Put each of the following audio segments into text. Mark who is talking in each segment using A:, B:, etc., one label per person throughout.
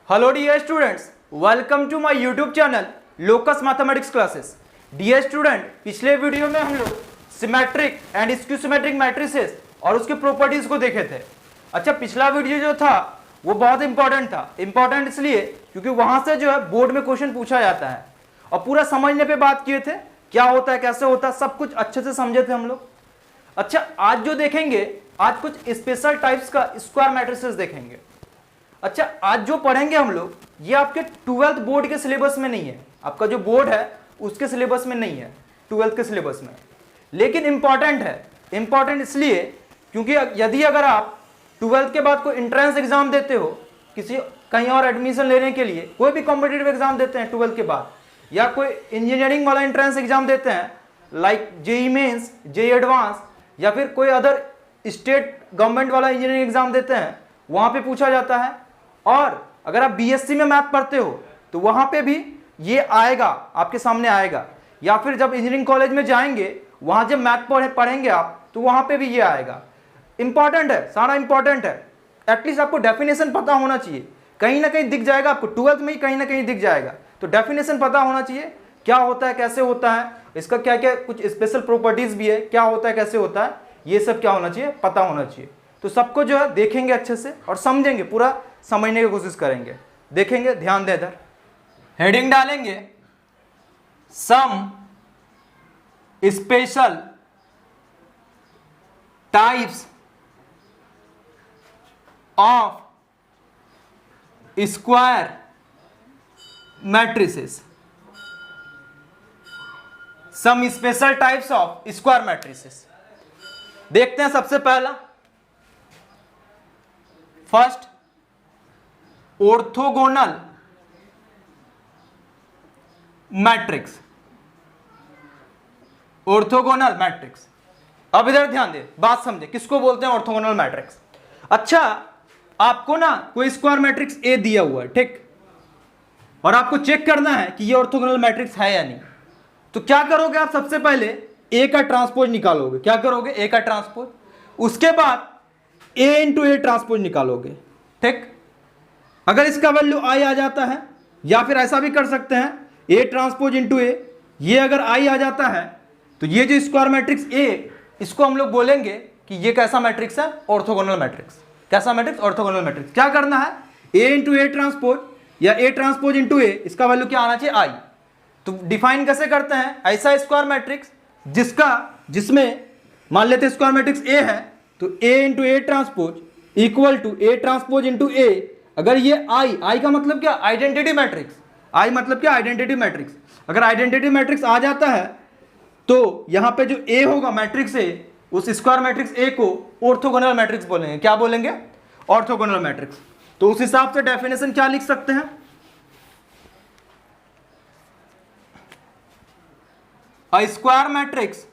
A: Hello dear students, welcome to my YouTube channel locus mathematics classes. Dear student, पिछले video में हम लोग symmetric and skew symmetric matrices और उसके properties को देखे थे। अच्छा, पिछला वीडियो जो था वो बहुत इंपॉर्टेंट था। इंपॉर्टेंट इसलिए क्योंकि वहां से जो है बोर्ड में क्वेश्चन पूछा जाता है और पूरा समझने पे बात किए थे, क्या होता है कैसे होता है, सब कुछ अच्छे से समझे थे हम लोग। अच्छा, आज जो देखेंगे, आज कुछ स्पेशल टाइप्स का स्क्वायर मैट्रिसेस देखेंगे। अच्छा, आज जो पढ़ेंगे हम लोग ये आपके 12th बोर्ड के सिलेबस में नहीं है, आपका जो बोर्ड है उसके सिलेबस में नहीं है, 12th के सिलेबस में, लेकिन इंपॉर्टेंट है। इंपॉर्टेंट इसलिए क्योंकि यदि अगर आप 12th के बाद कोई एंट्रेंस एग्जाम देते हो, किसी कहीं और एडमिशन लेने के लिए कोई भी कॉम्पिटिटिव एग्जाम देते हैं 12th के बाद, या कोई इंजीनियरिंग वाला एंट्रेंस एग्जाम देते हैं like JEE mains, JEE advance, या फिर कोई अदर स्टेट गवर्नमेंट वाला इंजीनियरिंग एग्जाम देते हैं, वहां पे पूछा जाता है। और अगर आप बीएससी में मैथ पढ़ते हो तो वहां पे भी ये आएगा, आपके सामने आएगा, या फिर जब इंजीनियरिंग कॉलेज में जाएंगे वहां जब मैथ पढ़ेंगे आप तो वहां पे भी ये आएगा। इंपॉर्टेंट है, सारा इंपॉर्टेंट है। एटलीस्ट आपको डेफिनेशन पता होना चाहिए, कहीं ना कहीं दिख जाएगा आपको, 12th में ही कहीं ना कहीं दिख जाएगा। तो डेफिनेशन पता होना चाहिए, क्या होता है कैसे होता है, इसका क्या क्या कुछ स्पेशल प्रॉपर्टीज भी है, क्या होता है कैसे होता है, ये सब क्या होना चाहिए, पता होना चाहिए। तो सबको जो है देखेंगे अच्छे से और समझेंगे, पूरा समझने की कोशिश करेंगे। देखेंगे, ध्यान दे, इधर हेडिंग डालेंगे some special types of square matrices. Some special types of square matrices. देखते हैं सबसे पहला, first orthogonal matrix. Orthogonal matrix, अब इधर ध्यान दे, बात समझे, किसको बोलते हैं ऑर्थोगोनल मैट्रिक्स। अच्छा, आपको ना कोई स्क्वायर मैट्रिक्स ए दिया हुआ है, ठीक, और आपको चेक करना है कि ये ऑर्थोगोनल मैट्रिक्स है या नहीं। तो क्या करोगे आप, सबसे पहले ए का ट्रांसपोज निकालोगे। क्या करोगे, ए का ट्रांसपोज, उसके बाद ए इंटू ए ट्रांसपोज निकालोगे, ठीक। अगर इसका वैल्यू आई आ जाता है, या फिर ऐसा भी कर सकते हैं ए ट्रांसपोज इंटू ए, ये अगर आई आ जाता है तो ये जो स्क्वायर मैट्रिक्स ए, इसको हम लोग बोलेंगे कि ये कैसा मैट्रिक्स है, ऑर्थोगोनल मैट्रिक्स। कैसा मैट्रिक्स, ऑर्थोगोनल मैट्रिक्स। क्या करना है, ए इंटू ए ट्रांसपोज या ए ट्रांसपोज इंटू ए, इसका वैल्यू क्या आना चाहिए, आई। तो डिफाइन कैसे करते हैं, ऐसा स्क्वायर मैट्रिक्स जिसमें मान लेते हैं स्क्वायर मैट्रिक्स ए है, तो A into A transpose equal to A transpose into A. अगर ये आई का मतलब क्या, आइडेंटिटी मैट्रिक्स। आई मतलब क्या, आइडेंटिटी मैट्रिक्स। अगर आइडेंटिटी मैट्रिक्स आ जाता है तो यहां पे जो ए होगा मैट्रिक्स ए, उस स्क्वायर मैट्रिक्स ए को ऑर्थोगोनल मैट्रिक्स बोलेंगे। क्या बोलेंगे, ऑर्थोगोनल मैट्रिक्स। तो उस हिसाब से डेफिनेशन क्या लिख सकते हैं, a square matrix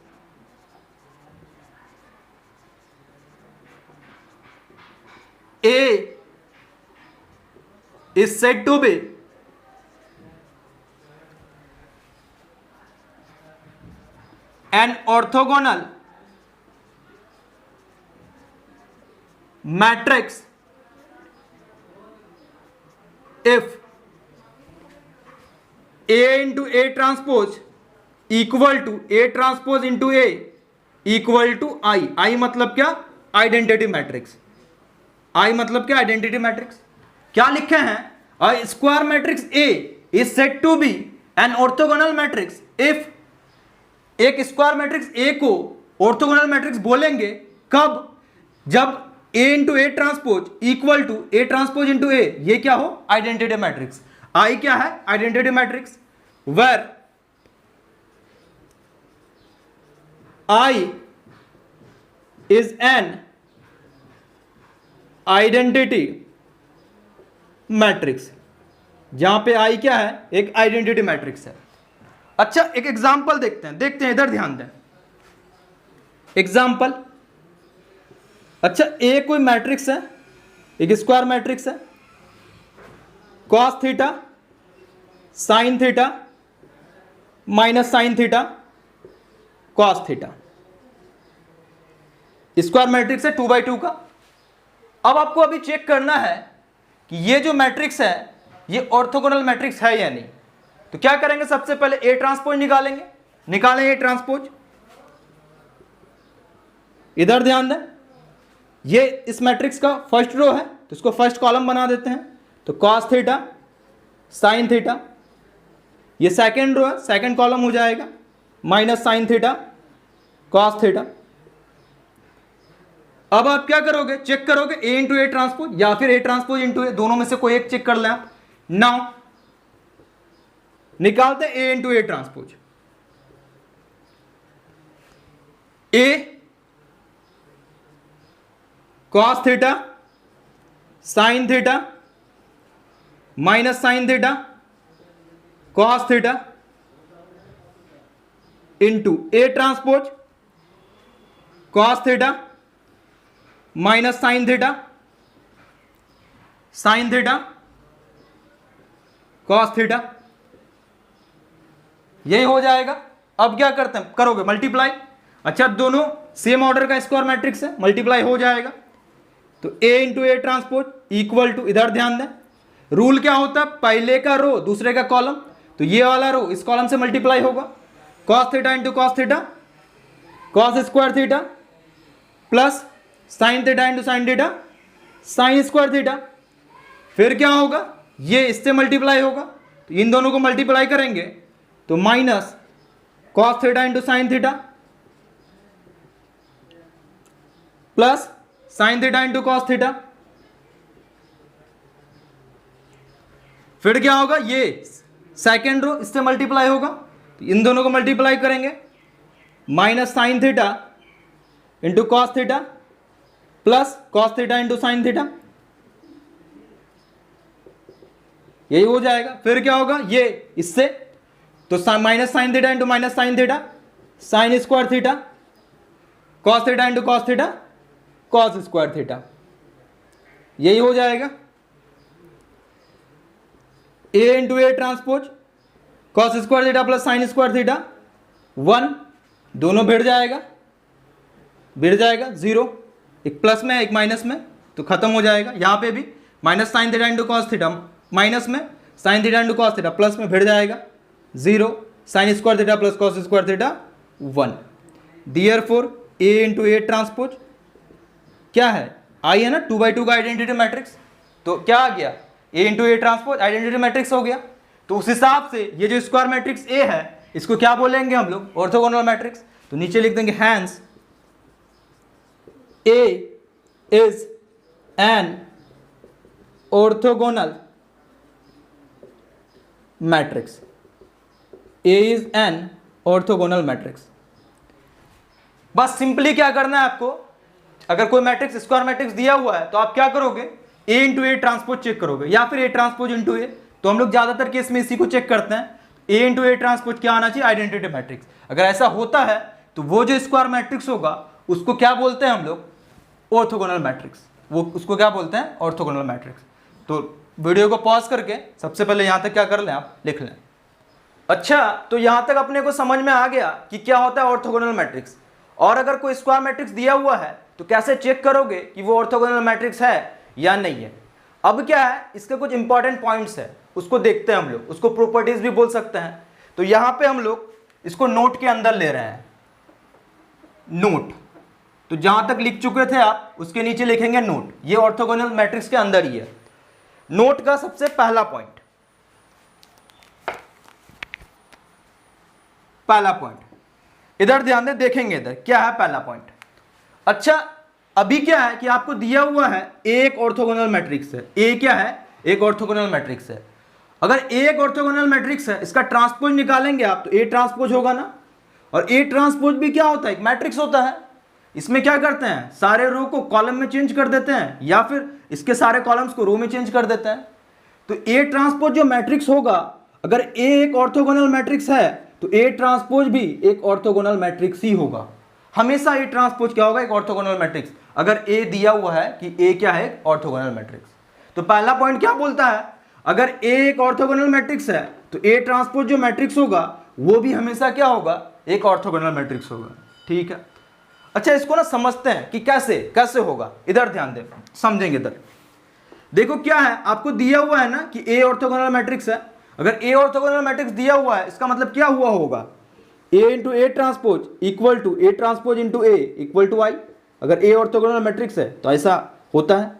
A: A is said to be an orthogonal matrix if A into A transpose equal to A transpose into A equal to I। I मतलब क्या, आइडेंटिटी मैट्रिक्स। I मतलब क्या, आइडेंटिटी मैट्रिक्स। क्या लिखे हैं, a square matrix A is said to be an orthogonal matrix if, एक square matrix A को orthogonal matrix बोलेंगे कब, जब A into A transpose equal to A transpose into A, ये क्या हो, आइडेंटिटी मैट्रिक्स। आई क्या है, identity matrix, where I is an identity matrix, जहां पे आई क्या है, एक आइडेंटिटी मैट्रिक्स है। अच्छा, एक एग्जांपल देखते हैं, इधर ध्यान दें, एग्जांपल। अच्छा, ए कोई मैट्रिक्स है, एक स्क्वायर मैट्रिक्स है, cos theta sine theta minus sine theta cos theta, square matrix है 2/2 का। अब आपको अभी चेक करना है कि ये जो मैट्रिक्स है ये ऑर्थोगोनल मैट्रिक्स है या नहीं। तो क्या करेंगे, सबसे पहले ए ट्रांसपोज निकालेंगे, निकालें ए ट्रांसपोज। इधर ध्यान दें, ये इस मैट्रिक्स का फर्स्ट रो है तो इसको फर्स्ट कॉलम बना देते हैं, तो कॉस थीटा साइन थीटा। ये सेकेंड रो है, सेकेंड कॉलम हो जाएगा minus sine theta cos theta. अब आप क्या करोगे, चेक करोगे ए इंटू ए ट्रांसपोज या फिर ए ट्रांसपोज इंटू ए, दोनों में से कोई एक चेक कर लें आप। नाउ निकालते A into A transpose. A cos theta sine theta minus sine theta cos theta into A transpose cos theta minus sine theta cos theta. यही हो जाएगा। अब क्या करते हैं, करोगे मल्टीप्लाई। अच्छा, दोनों सेम ऑर्डर का स्क्वायर मैट्रिक्स है, मल्टीप्लाई हो जाएगा। तो A into A transpose equal to, इधर ध्यान दें, रूल क्या होता है, पहले का रो दूसरे का कॉलम, तो ये वाला रो इस कॉलम से मल्टीप्लाई होगा, cos theta into cos theta cos square theta plus sign theta into sine theta sine square theta. फिर क्या होगा, ये इससे मल्टीप्लाई होगा, तो इन दोनों को मल्टीप्लाई करेंगे तो minus cos theta into sine theta plus sign theta into cos theta. फिर क्या होगा, ये सेकेंड रो इससे मल्टीप्लाई होगा, तो इन दोनों को मल्टीप्लाई करेंगे, minus sine theta into cos theta plus cos theta into sine theta. यही हो जाएगा। फिर क्या होगा, ये इससे, तो minus sine theta into minus sine theta sine square theta cos theta into cos theta cos square theta. यही हो जाएगा। A into A transpose cos square theta plus sine square theta 1, दोनों भिड़ जाएगा, जीरो, एक प्लस में एक minus में, तो खत्म हो जाएगा। यहां पे भी minus sine theta into cos theta minus में sine theta into cos theta plus में भिड़ जाएगा, zero, sine square theta plus cos square theta 1। Therefore A into A transpose क्या है, आई है ना, 2x2 का आइडेंटिटी मैट्रिक्स, तो क्या आ गया, A into A transpose identity matrix हो गया। तो उस हिसाब से ये जो स्क्वायर मैट्रिक्स ए है इसको क्या बोलेंगे हम लोग, ऑर्थोगोनल मैट्रिक्स। तो नीचे लिख देंगे hence A is an orthogonal matrix, A is an orthogonal matrix. बस सिंपली क्या करना है आपको, अगर कोई मैट्रिक्स स्क्वायर मैट्रिक्स दिया हुआ है तो आप क्या करोगे, ए इंटू ए ट्रांसपोज चेक करोगे या फिर ए ट्रांसपोज इंटू ए। तो हम लोग ज्यादातर केस में इसी को चेक करते हैं, ए इंटू ए ट्रांसपोज क्या आना चाहिए, आइडेंटिटी मैट्रिक्स। अगर ऐसा होता है तो वो जो स्क्वायर मैट्रिक्स होगा उसको क्या बोलते हैं हम लोग, ऑर्थोगोनल मैट्रिक्स। वो उसको क्या बोलते हैं, ऑर्थोगोनल मैट्रिक्स। तो वीडियो को पॉज करके सबसे पहले यहां तक क्या कर लें, आप लिख लें। अच्छा, तो यहां तक अपने को समझ में आ गया कि क्या होता है ऑर्थोगोनल मैट्रिक्स। और अगर कोई स्क्वायर मैट्रिक्स दिया हुआ है तो कैसे चेक करोगे कि वो ऑर्थोगोनल मैट्रिक्स है या नहीं है। अब क्या है, इसके कुछ इंपॉर्टेंट पॉइंट्स है, उसको देखते हैं हम लोग, उसको प्रॉपर्टीज भी बोल सकते हैं। तो यहां पे हम लोग इसको नोट के अंदर ले रहे हैं, नोट। तो जहां तक लिख चुके थे आप उसके नीचे लिखेंगे नोट, ये ऑर्थोगोनल मैट्रिक्स के अंदर ही है। नोट का सबसे पहला पॉइंट, इधर ध्यान दें, देखेंगे इधर क्या है पहला पॉइंट। अच्छा, अभी क्या है कि आपको दिया हुआ है एक ऑर्थोगोनल मैट्रिक्स है, ए क्या है, एक ऑर्थोगोनल मैट्रिक्स है। अगर एक ऑर्थोगोनल मैट्रिक्स है, इसका ट्रांसपोज निकालेंगे आप तो ए ट्रांसपोज होगा ना। और ए ट्रांसपोज भी क्या होता है, एक मैट्रिक्स होता है। इसमें क्या करते हैं, सारे रो को कॉलम में चेंज कर देते हैं या फिर इसके सारे कॉलम्स को रो में चेंज कर देते हैं। तो ए ट्रांसपोज जो मैट्रिक्स होगा, अगर ए एक ऑर्थोगोनल मैट्रिक्स है तो ए ट्रांसपोज भी एक ऑर्थोगोनल मैट्रिक्स ही होगा। हमेशा ए ट्रांसपोज क्या होगा, एक ऑर्थोगोनल मैट्रिक्स, अगर ए दिया हुआ है कि ए क्या है, ऑर्थोगोनल मैट्रिक्स। तो पहला पॉइंट क्या बोलता है, अगर ए एक ऑर्थोगोनल मैट्रिक्स है तो ए ट्रांसपोज जो मैट्रिक्स होगा वो भी हमेशा क्या होगा, एक ऑर्थोगोनल मैट्रिक्स होगा। ठीक है। अच्छा, इसको ना समझते हैं कि कैसे कैसे होगा। इधर ध्यान दें, समझेंगे। इधर देखो क्या है, आपको दिया हुआ है ना कि ए ऑर्थोगोनल मैट्रिक्स है। अगर ए ऑर्थोगोनल मैट्रिक्स दिया हुआ है, इसका मतलब क्या हुआ होगा, A into A transpose equal to A transpose into A equal to I. अगर ए ऑर्थोगोनल मैट्रिक्स है तो ऐसा होता है,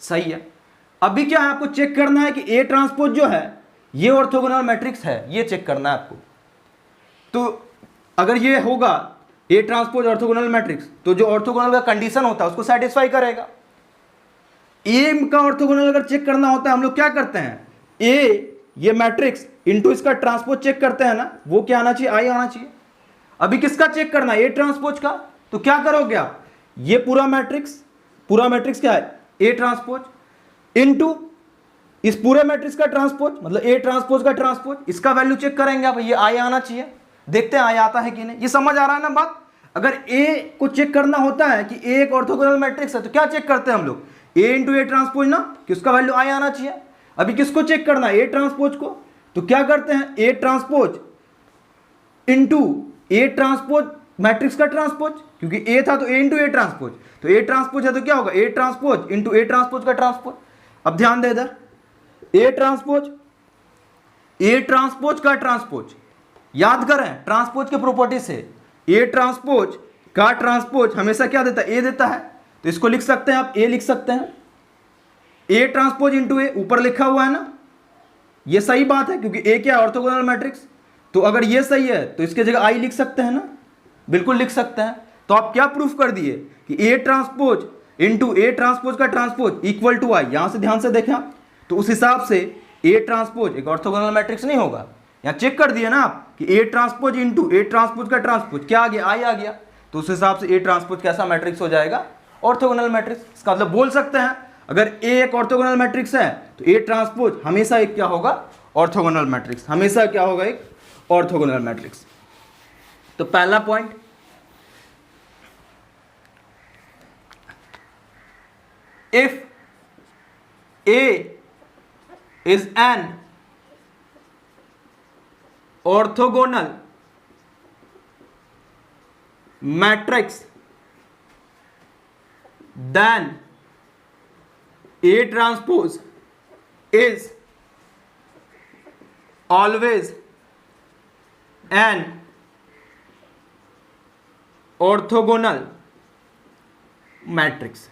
A: सही है। अभी क्या है, आपको चेक करना है कि ए ट्रांसपोज जो है ये ऑर्थोगोनल मैट्रिक्स है, ये चेक करना है आपको। तो अगर ये होगा ए ट्रांसपोज ऑर्थोगोनल मैट्रिक्स, तो जो ऑर्थोगोनल का कंडीशन होता है उसको सेटिस्फाई करेगा। ए का ऑर्थोगोनल अगर चेक करना होता है, हम लोग क्या करते हैं, ए ये मैट्रिक्स इनटू इसका ट्रांसपोज चेक करते हैं ना, वो क्या आना चाहिए, आई आना चाहिए। अभी किसका चेक करना है, ए ट्रांसपोज का। तो क्या करोगे आप, ये पूरा मैट्रिक्स क्या है, ए ट्रांसपोज इनटू इस पूरे मैट्रिक्स का ट्रांसपोज, मतलब ए ट्रांसपोज का ट्रांसपोज, इसका वैल्यू चेक करेंगे आप, ये आई आना चाहिए। देखते हैं आई आता है कि नहीं, ये समझ आ रहा है ना बात। अगर ए को चेक करना होता है कि ए एक ऑर्थोगोनल मैट्रिक्स है, तो क्या चेक करते हैं हम लोग, ए इंटू ए ट्रांसपोज ना, कि उसका वैल्यू आई आना चाहिए। अभी किसको चेक करना है, ए ट्रांसपोज को। तो क्या करते हैं, ए transpose into A transpose matrix का ट्रांसपोज, क्योंकि ए था तो ए इंटू ए ट्रांसपोज, तो ए ट्रांसपोज है तो क्या होगा, ए ट्रांसपोज इंटू ए ट्रांसपोज का ट्रांसपोज। अब ध्यान दे इधर, ए ट्रांसपोज का ट्रांसपोज, याद करें ट्रांसपोज के प्रॉपर्टी से, ए ट्रांसपोज का ट्रांसपोज हमेशा क्या देता है, ए देता है। तो इसको लिख सकते हैं आप, ए लिख सकते हैं, ए ट्रांसपोज इंटू ए, ऊपर लिखा हुआ है ना, ये सही बात है क्योंकि ए क्या है, ऑर्थोगोनल मैट्रिक्स। तो अगर ये सही है तो इसके जगह आई लिख सकते हैं ना, बिल्कुल लिख सकते हैं। तो आप क्या प्रूफ कर दिए कि ए ट्रांसपोज इंटू ए ट्रांसपोज का ट्रांसपोज इक्वल टू आई। यहां से ध्यान से देखें आप, तो उस हिसाब से ए ट्रांसपोज एक ऑर्थोगोनल मैट्रिक्स नहीं होगा। यहां चेक कर दिया ना आप कि ए ट्रांसपोज इंटू ए ट्रांसपोज का ट्रांसपोज क्या आ गया, आई आ गया। तो उस हिसाब से ए ट्रांसपोज कैसा मैट्रिक्स हो जाएगा, ऑर्थोगोनल मैट्रिक्स। इसका मतलब बोल सकते हैं अगर ए एक ऑर्थोगोनल मैट्रिक्स है तो ए ट्रांसपोज हमेशा एक क्या होगा, ऑर्थोगोनल मैट्रिक्स, हमेशा क्या होगा, एक ऑर्थोगोनल मैट्रिक्स। तो पहला point, if A is an orthogonal matrix then A transpose is always an orthogonal matrix।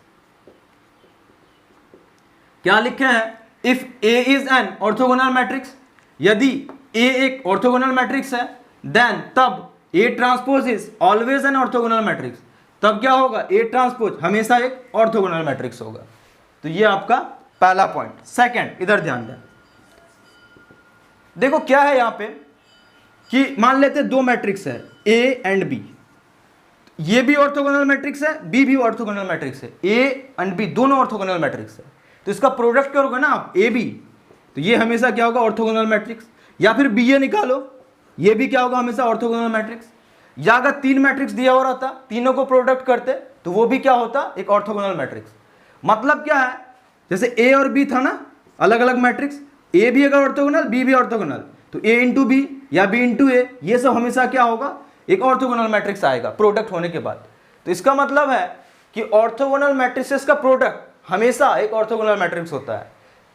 A: क्या लिखे हैं, if A is an orthogonal matrix, यदि A एक ऑर्थोगोनल मैट्रिक्स है, then तब A transpose is always an orthogonal matrix, तब क्या होगा, ए ट्रांसपोज हमेशा एक ऑर्थोगोनल मैट्रिक्स होगा। तो ये आपका पहला पॉइंट। सेकंड, इधर ध्यान दें, देखो क्या है यहां पे कि मान लेते दो मैट्रिक्स है ए एंड बी, ये भी ऑर्थोगोनल मैट्रिक्स है, बी भी ऑर्थोगोनल मैट्रिक्स है, ए एंड बी दोनों ऑर्थोगोनल मैट्रिक्स है। तो इसका प्रोडक्ट क्या होगा ना आप, ए बी, तो ये हमेशा क्या होगा, ऑर्थोगोनल मैट्रिक्स। या फिर बी ए निकालो, ये भी क्या होगा, हमेशा ऑर्थोगोनल मैट्रिक्स। या अगर तीन मैट्रिक्स दिया हो रहता, तीनों को प्रोडक्ट करते तो वो भी क्या होता, एक ऑर्थोगोनल मैट्रिक्स। मतलब क्या है, जैसे ए और बी था ना, अलग अलग मैट्रिक्स, ए भी अगर ऑर्थोगोनल, बी भी ऑर्थोगोनल, तो ए इंटू बी या बी इंटू ए, ये सब हमेशा क्या होगा, एक ऑर्थोगोनल मैट्रिक्स आएगा प्रोडक्ट होने के बाद। तो इसका मतलब है कि ऑर्थोगोनल मैट्रिसेस का प्रोडक्ट हमेशा एक ऑर्थोगोनल मैट्रिक्स होता है।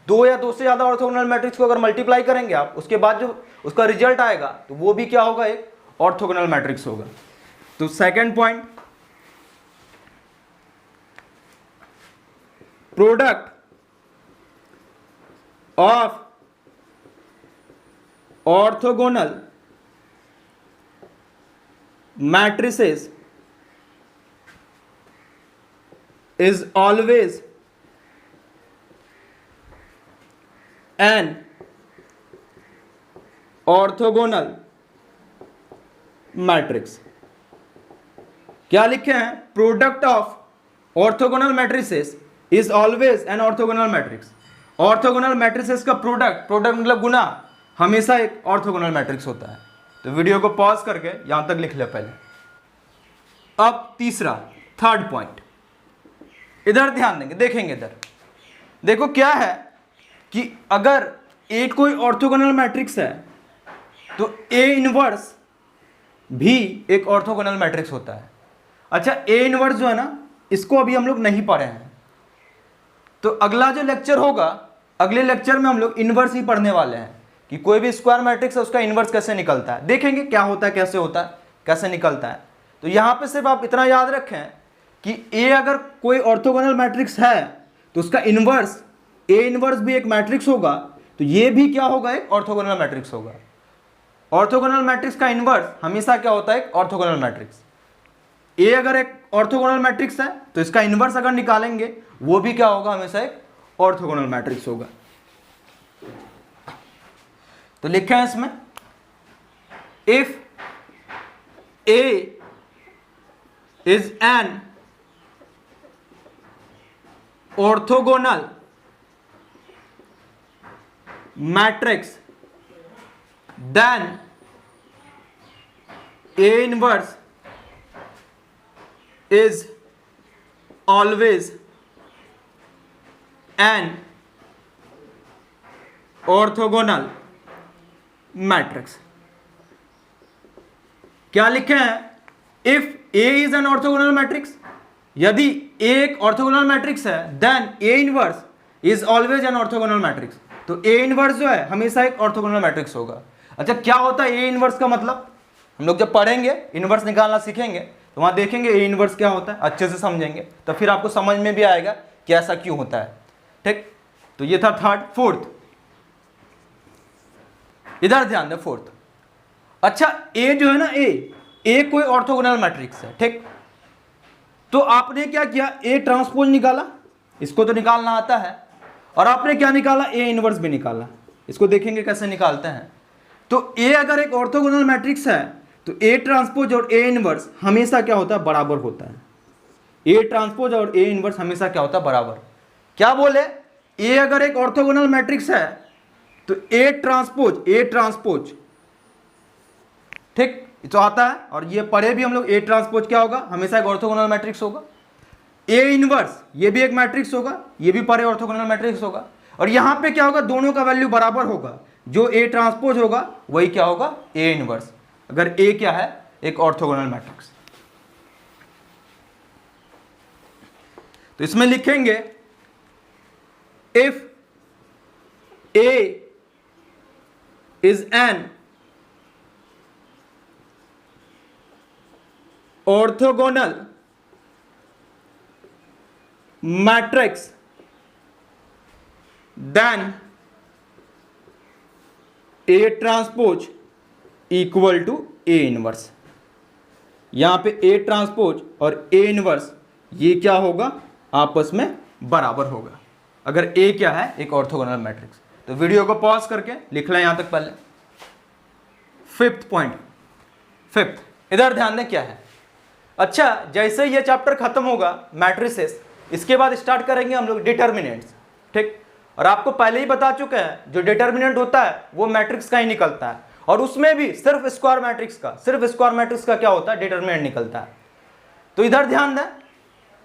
A: दो या दो से ज्यादा ऑर्थोगोनल मैट्रिक्स को अगर मल्टीप्लाई करेंगे आप, उसके बाद जो उसका रिजल्ट आएगा तो वो भी क्या होगा, एक ऑर्थोगोनल मैट्रिक्स होगा। तो second point, product of orthogonal matrices is always an orthogonal matrix। क्या लिखे हैं, product of orthogonal matrices is always an orthogonal matrix. Orthogonal matrices का प्रोडक्ट मतलब गुना, हमेशा एक ऑर्थोगोनल मैट्रिक्स होता है। तो वीडियो को पॉज करके यहां तक लिख ले पहले। अब तीसरा, थर्ड पॉइंट, इधर ध्यान देंगे, देखेंगे इधर। देखो क्या है कि अगर ए कोई ऑर्थोगोनल मैट्रिक्स है तो ए इनवर्स भी एक ऑर्थोगोनल मैट्रिक्स होता है। अच्छा, ए इनवर्स जो है ना, इसको अभी हम लोग नहीं पढ़े हैं, तो अगला जो लेक्चर होगा, अगले लेक्चर में हम लोग इनवर्स ही पढ़ने वाले हैं कि कोई भी स्क्वायर मैट्रिक्स है उसका इनवर्स कैसे निकलता है, देखेंगे क्या होता है, कैसे होता है, कैसे निकलता है। तो यहाँ पे सिर्फ आप इतना याद रखें कि ए अगर कोई ऑर्थोगोनल मैट्रिक्स है तो उसका इनवर्स, ए इनवर्स भी एक मैट्रिक्स होगा, तो ये भी क्या होगा, एक ऑर्थोगोनल मैट्रिक्स होगा। ऑर्थोगोनल मैट्रिक्स का इनवर्स हमेशा क्या होता है, एक ऑर्थोगोनल मैट्रिक्स। ए अगर एक ऑर्थोगोनल मैट्रिक्स है तो इसका इनवर्स अगर निकालेंगे वो भी क्या होगा, हमेशा एक ऑर्थोगोनल मैट्रिक्स होगा। तो लिखे हैं इसमें, if A is an orthogonal matrix then A inverse is always an orthogonal matrix। क्या लिखे हैं, if A is an orthogonal matrix, यदि A एक ऑर्थोगोनल मैट्रिक्स है then A inverse is always an orthogonal matrix, तो A inverse जो है हमेशा एक ऑर्थोगोनल मैट्रिक्स होगा। अच्छा, क्या होता है ए इनवर्स का मतलब, हम लोग जब पढ़ेंगे इनवर्स निकालना सीखेंगे तो वहां देखेंगे ए इनवर्स क्या होता है, अच्छे से समझेंगे तो फिर आपको समझ में भी आएगा कि ऐसा क्यों होता है। ठीक, तो ये था थर्ड। फोर्थ, इधर ध्यान दे, फोर्थ। अच्छा, ए जो है ना, ए कोई ऑर्थोगोनल मैट्रिक्स है। ठीक, तो आपने क्या किया, ए ट्रांसपोज निकाला, इसको तो निकालना आता है, और आपने क्या निकाला, ए इनवर्स भी निकाला। इसको देखेंगे कैसे निकालते हैं। तो ए अगर एक ऑर्थोगोनल मैट्रिक्स है तो ए ट्रांसपोज और ए इनवर्स हमेशा क्या होता है, बराबर होता है। ए ट्रांसपोज और ए इनवर्स हमेशा क्या होता है, बराबर। क्या बोले, ए अगर एक ऑर्थोगोनल मैट्रिक्स है तो ए ट्रांसपोज, ठीक, तो आता है, और ये पढ़े भी हम लोग, ए ट्रांसपोज क्या होगा, हमेशा एक ऑर्थोगोनल मैट्रिक्स होगा। ए इनवर्स ये भी एक मैट्रिक्स होगा, ये भी पढ़े ऑर्थोगोनल मैट्रिक्स होगा। और यहां पे क्या होगा, दोनों का वैल्यू बराबर होगा, जो ए ट्रांसपोज होगा वही क्या होगा, ए इनवर्स, अगर ए क्या है, एक ऑर्थोगोनल मैट्रिक्स। तो इसमें लिखेंगे if A is an orthogonal matrix then A transpose equal to A inverse. यहां पे ए ट्रांसपोज और ए इनवर्स ये क्या होगा, आपस में बराबर होगा, अगर ए क्या है, एक ऑर्थोगोनल मैट्रिक्स। तो वीडियो को पॉज करके लिख लें यहां तक पहले। फिफ्थ पॉइंट, फिफ्थ, इधर ध्यान दें क्या है। अच्छा, जैसे ये चैप्टर खत्म होगा मैट्रिसेस, इसके बाद स्टार्ट करेंगे हम लोग डिटर्मिनेंट्स। ठीक, और आपको पहले ही बता चुके हैं जो डिटर्मिनेंट होता है वो मैट्रिक्स का ही निकलता है, और उसमें भी सिर्फ स्क्वायर मैट्रिक्स का क्या होता है, डिटर्मिनेंट निकलता है। तो इधर ध्यान दें,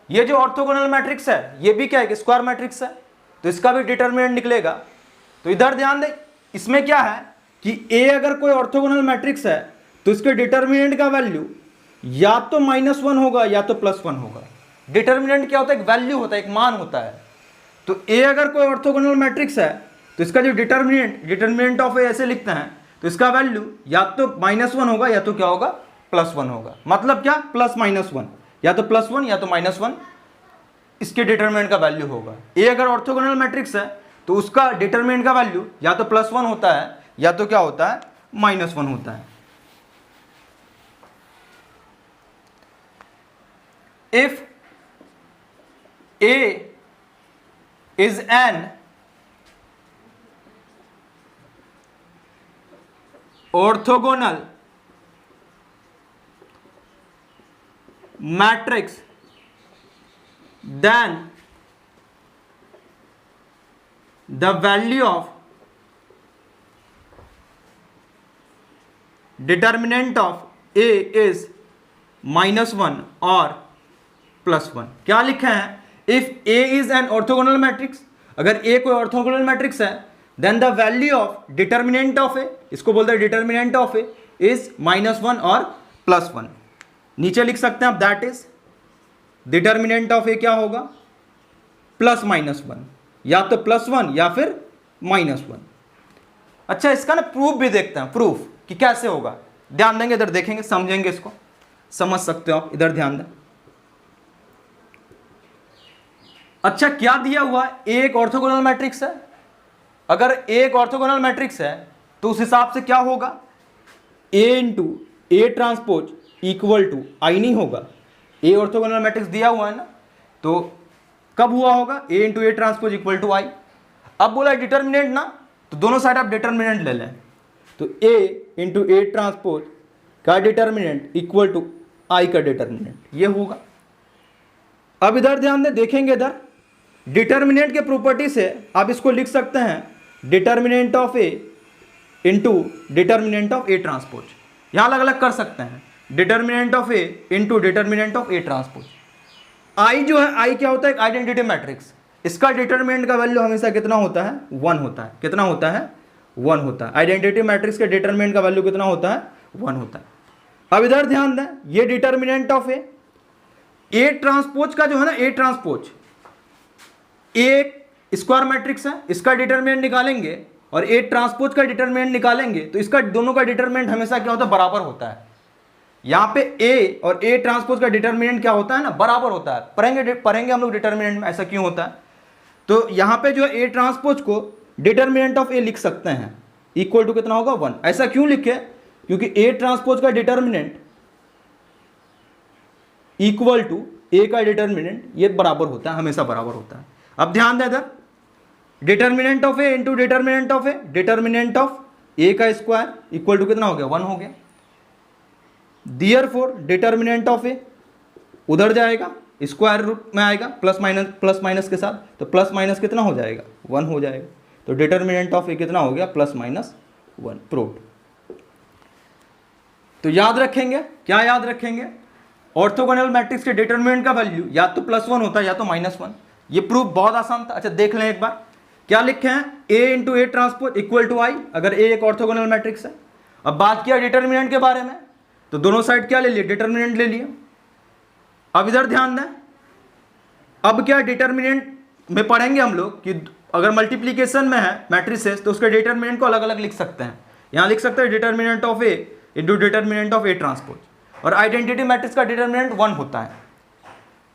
A: ये जो ऑर्थोगोनल मैट्रिक्स है ये भी क्या है, स्क्वायर मैट्रिक्स है, तो इसका भी डिटर्मिनेंट निकलेगा। तो इधर ध्यान दें, इसमें क्या है कि ए अगर कोई ऑर्थोगोनल मैट्रिक्स है तो इसके डिटर्मिनेंट का वैल्यू या तो -1 होगा या तो +1 होगा। डिटर्मिनेंट क्या होता है, एक वैल्यू होता है, एक मान होता है। तो ए अगर कोई ऑर्थोगोनल मैट्रिक्स है तो इसका जो डिटर्मिनेंट ऑफ ए ऐसे लिखते हैं, तो इसका वैल्यू या तो -1 होगा या तो क्या होगा, +1 होगा। मतलब क्या, +-1, या तो +1 या तो -1 इसके डिटर्मिनेंट का वैल्यू होगा। ए अगर ऑर्थोगोनल मैट्रिक्स है तो उसका डिटर्मिनेंट का वैल्यू या तो +1 होता है या तो क्या होता है, -1 होता है। If A is an orthogonal matrix then the value of determinant of A is -1 और +1। क्या लिखा है, if A is an orthogonal matrix, अगर A कोई ऑर्थोगोनल मैट्रिक्स है, then the value of determinant of A, इसको बोलते हैं डिटर्मिनेंट ऑफ ए, इज -1 और +1। नीचे लिख सकते हैं आप, दैट इज डिटर्मिनेंट ऑफ ए क्या होगा, +-1। या तो +1 या फिर -1। अच्छा, इसका ना प्रूफ भी देखते हैं, प्रूफ कि कैसे होगा। ध्यान देंगे, इधर देखेंगे, समझेंगे, इसको समझ सकते हो आप, इधर ध्यान दें। अच्छा, क्या दिया हुआ है? एक ऑर्थोगोनल मैट्रिक्स है। अगर एक ऑर्थोगोनल मैट्रिक्स है तो उस हिसाब से क्या होगा? A into A transpose equal to I नहीं होगा। ए ऑर्थोगोनल मैट्रिक्स दिया हुआ है ना, तो कब हुआ होगा? A into A transpose equal to I. अब बोला डिटर्मिनेंट ना, तो दोनों साइड आप डिटर्मिनेंट ले लें, तो A इंटू ए ट्रांसपोज का डिटर्मिनेंट इक्वल टू आई का डिटर्मिनेंट, ये होगा। अब इधर ध्यान दें, देखेंगे इधर डिटर्मिनेंट के प्रॉपर्टी से आप इसको लिख सकते हैं determinant of A into determinant of A transpose. यहां अलग अलग कर सकते हैं, determinant of A into determinant of A transpose. I जो है, आई क्या होता है? एक आइडेंटिटी मैट्रिक्स। इसका डिटर्मिनेंट का वैल्यू हमेशा कितना होता है? 1 होता है। कितना होता है? 1 होता है। आइडेंटिटी मैट्रिक्स के डिटर्मिनेंट का वैल्यू कितना होता है? 1 होता है। अब इधर ध्यान दें, ये डिटर्मिनेंट ऑफ ए ट्रांसपोज का जो है ना, ए ट्रांसपोज एक स्क्वायर मैट्रिक्स है, इसका डिटर्मिनेंट निकालेंगे और ए ट्रांसपोज का डिटर्मिनेंट निकालेंगे तो इसका दोनों का डिटर्मिनेंट हमेशा क्या होता है? बराबर होता है। यहां पे ए और ए ट्रांसपोज का डिटर्मिनेंट क्या होता है ना? बराबर होता है। पढ़ेंगे हम लोग डिटर्मिनेंट में ऐसा क्यों होता है। तो यहां पे जो ए ट्रांसपोज को डिटर्मिनेंट ऑफ ए लिख सकते हैं इक्वल टू कितना होगा? 1। ऐसा क्यों लिखे? क्योंकि ए ट्रांसपोज का डिटर्मिनेंट इक्वल टू ए का डिटर्मिनेंट, ये बराबर होता है, हमेशा बराबर होता है। अब ध्यान दें इधर, determinant of A into determinant of A, determinant of A का स्क्वायर इक्वल टू कितना हो गया? 1 हो गया। देयरफॉर डिटर्मिनेंट ऑफ ए उधर जाएगा, स्क्वायर रूट में आएगा, प्लस माइनस के साथ, तो प्लस माइनस कितना हो जाएगा? 1 हो जाएगा। तो डिटर्मिनेंट ऑफ ए कितना हो गया? +-1 प्रूव्ड। तो याद रखेंगे, क्या याद रखेंगे? ऑर्थोगोनल मैट्रिक्स के डिटर्मिनेंट का वैल्यू या तो +1 होता है या तो -1। ये प्रूफ बहुत आसान था। अच्छा, देख लें एक बार, क्या लिखे हैं? A into A transpose equal to I, अगर A एक ऑर्थोगोनल मैट्रिक्स है। अब बात किया डिटर्मिनेंट के बारे में, तो दोनों साइड क्या ले लिए? डिटर्मिनेंट ले लिए। अब इधर ध्यान दें, अब क्या डिटर्मिनेंट में पढ़ेंगे हम लोग कि अगर मल्टीप्लीकेशन में है मैट्रिसेस तो उसके डिटर्मिनेंट को अलग अलग लिख सकते हैं। यहां लिख सकते हैं determinant of A into determinant of A transpose, और आइडेंटिटी मैट्रिक्स का डिटर्मिनेंट 1 होता है।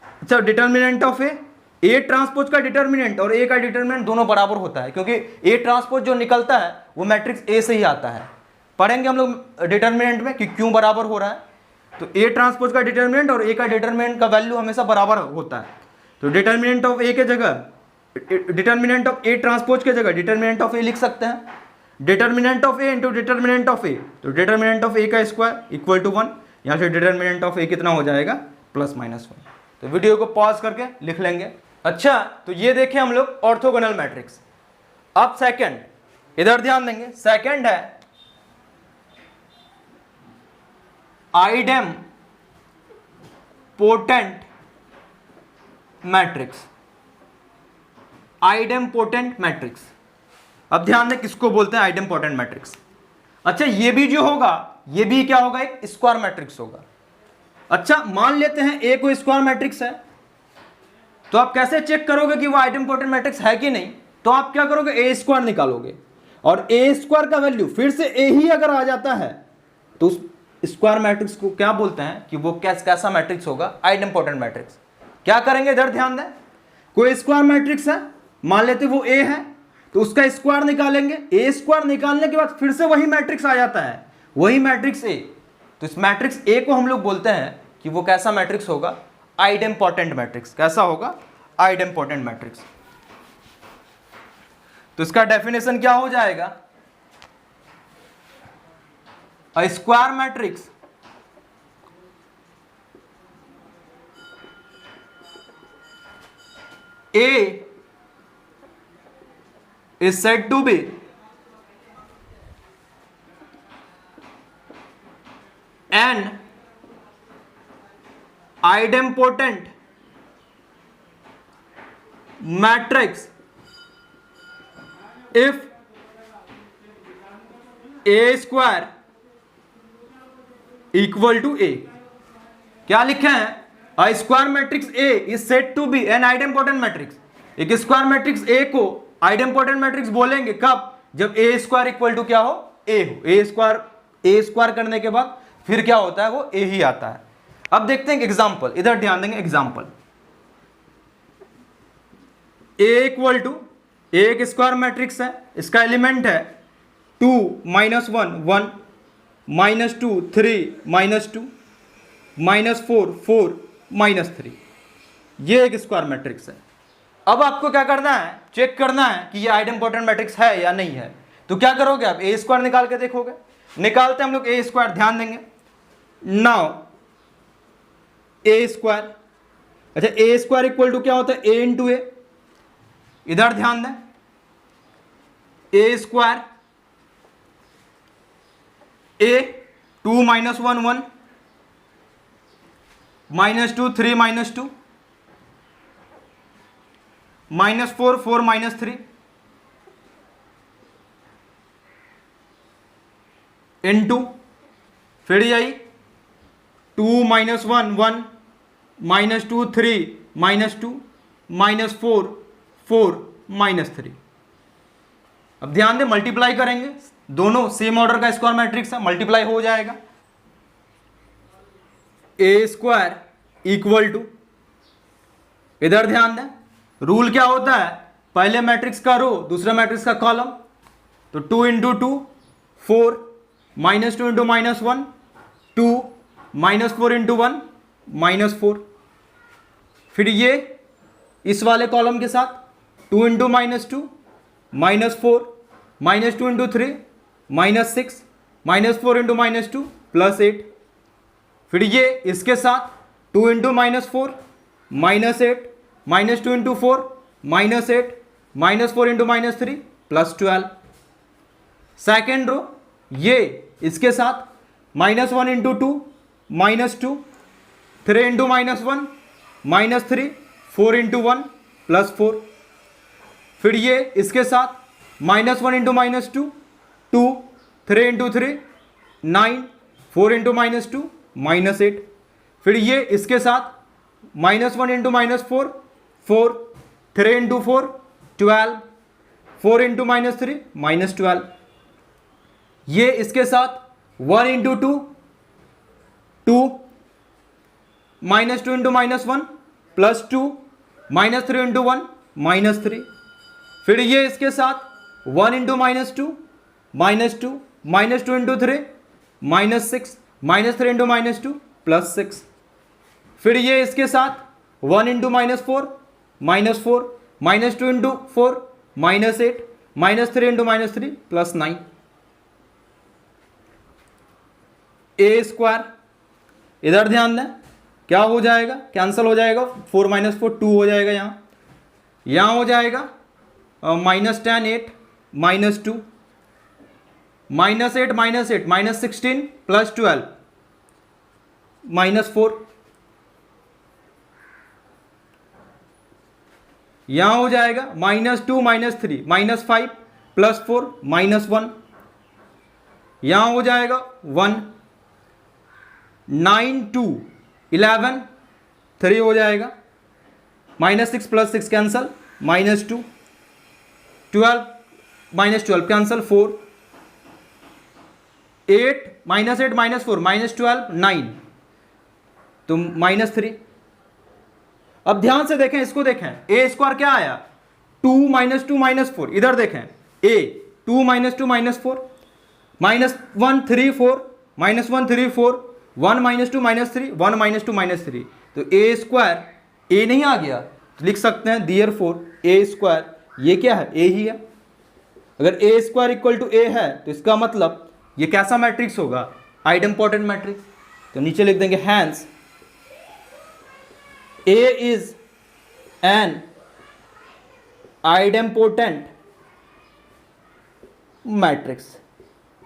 A: अच्छा, डिटर्मिनेंट ऑफ ए ट्रांसपोज का डिटर्मिनेंट और ए का डिटर्मिनेंट दोनों बराबर होता है, क्योंकि ए ट्रांसपोज जो निकलता है वो मैट्रिक्स ए से ही आता है। पढ़ेंगे हम लोग डिटर्मिनेंट में कि क्यों बराबर हो रहा है। तो ए ट्रांसपोज का डिटर्मिनेंट और ए का डिटर्मिनेंट का वैल्यू हमेशा बराबर होता है। तो डिटर्मिनेंट ऑफ ए के जगह, डिटर्मिनेंट ऑफ ए ट्रांसपोज के जगह डिटर्मिनेंट ऑफ ए लिख सकते हैं, determinant of A into determinant of A, तो डिटर्मिनेंट ऑफ ए का स्क्वायर इक्वल टू 1। यहाँ से डिटर्मिनेंट ऑफ ए कितना हो जाएगा? +-1। तो वीडियो को पॉज करके लिख लेंगे। अच्छा, तो ये देखें हम लोग ऑर्थोगोनल मैट्रिक्स। अब सेकंड, इधर ध्यान देंगे, सेकंड है आइडेम पोटेंट मैट्रिक्स। आइडेम पोटेंट मैट्रिक्स, अब ध्यान दें किसको बोलते हैं? आइडेम पोटेंट मैट्रिक्स। अच्छा, ये भी जो होगा, ये भी क्या होगा? एक स्क्वायर मैट्रिक्स होगा। अच्छा, मान लेते हैं ए को स्क्वायर मैट्रिक्स है, तो आप कैसे चेक करोगे कि वो आइडेम पोटेंट मैट्रिक्स है कि नहीं? तो आप क्या करोगे? ए स्क्वायर निकालोगे, और ए स्क्वायर का वैल्यू फिर से ए ही अगर आ जाता है तो उस स्क्वायर मैट्रिक्स को क्या बोलते हैं कि वो कैसा मैट्रिक्स होगा? आइडेम पोटेंट मैट्रिक्स। क्या करेंगे? इधर ध्यान दें, कोई स्क्वायर मैट्रिक्स है, मान लेते वो ए है, तो उसका स्क्वायर निकालेंगे। ए स्क्वायर निकालने के बाद फिर से वही मैट्रिक्स आ जाता है, वही मैट्रिक्स ए। तो इस मैट्रिक्स ए को हम लोग बोलते हैं कि वो कैसा मैट्रिक्स होगा? आइडेम पोटेंट मैट्रिक्स। कैसा होगा? आइडेम पोटेंट मैट्रिक्स। तो इसका डेफिनेशन क्या हो जाएगा? अ square matrix A is said to be an idempotent matrix if A square equal to A। क्या लिखे हैं? A square matrix A is said to be an idempotent matrix एक स्क्वायर मैट्रिक्स ए को idempotent matrix बोलेंगे कब? जब ए square equal to क्या हो? ए हो। ए स्क्वायर करने के बाद फिर क्या होता है? वो ए ही आता है। अब देखते हैं एग्जाम्पल, इधर ध्यान देंगे। एग्जाम्पल ए इक्वल टू, एक स्क्वायर मैट्रिक्स है, इसका एलिमेंट है 2 -1 1 -2 3 -2 -4 4 -3, ये एक स्क्वायर मैट्रिक्स है। अब आपको क्या करना है? चेक करना है कि ये आइडेम्पोटेंट मैट्रिक्स है या नहीं है। तो क्या करोगे आप? ए स्क्वायर निकाल के देखोगे। निकालते हम लोग ए स्क्वायर, ध्यान देंगे। नाउ ए स्क्वायर, अच्छा ए स्क्वायर इक्वल टू क्या होता है? ए इंटू ए। इधर ध्यान दें, ए स्क्वायर ए 2 -1 1 -2 3 -2 -4 4 -3 इंटू फिर यही 2 -1 1 -2 3 -2 -4 4 -3। अब ध्यान दें, मल्टीप्लाई करेंगे, दोनों सेम ऑर्डर का स्क्वायर मैट्रिक्स है, मल्टीप्लाई हो जाएगा। ए स्क्वायर इक्वल टू, इधर ध्यान दें, रूल क्या होता है? पहले मैट्रिक्स का रो, दूसरा मैट्रिक्स का कॉलम। तो 2 × 2 4 -2 × -1 2 -4 × 1 -4। फिर ये इस वाले कॉलम के साथ 2 × -2 -4 -2 × 3 -6 -4 × -2 +8। फिर ये इसके साथ 2 × -4 -8 -2 × 4 -8 -4 × -3 +12। सेकेंड रो ये इसके साथ -1 × 2 -2 3 × -1 -3 4 × 1 +4। फिर ये इसके साथ -1 × -2 2 3 × 3 9 4 × -2 -8। फिर ये इसके साथ -1 × -4 4 3 × 4 12 4 × -3 -12। ये इसके साथ 1 × 2 2 -2 × -1 +2 -3 × 1 -3। फिर ये इसके साथ 1 × -2 -2 -2 × 3 -6 -3 × -2 +6। फिर ये इसके साथ 1 × -4 -4 -2 × 4 -8 -3 × -3 +9। ए स्क्वायर, इधर ध्यान दें, क्या हो जाएगा? कैंसिल हो जाएगा, 4 - 4 2 हो जाएगा। यहाँ हो जाएगा -10 8 -2 -8 -8 -16 +12 -4। यहाँ हो जाएगा -2 -3 -5 +4 -1। यहाँ हो जाएगा 1 9 2 11 3 हो जाएगा, -6 +6 कैंसल -2 12 -12 कैंसल 4 8 -8 -4 -12 9 तो -3। अब ध्यान से देखें, इसको देखें, ए स्क्वायर क्या आया? 2 -2 -4। इधर देखें, ए 2 -2 -4 -1 3 4 -1 3 4 1 -2 -3 1 -2 -3। तो ए स्क्वायर ए नहीं आ गया, तो लिख सकते हैं देयरफॉर ए स्क्वायर, ये क्या है? ए ही है। अगर A square equal to A है तो इसका मतलब ये कैसा मैट्रिक्स होगा? Idempotent matrix. तो नीचे लिख देंगे hence A is an idempotent matrix.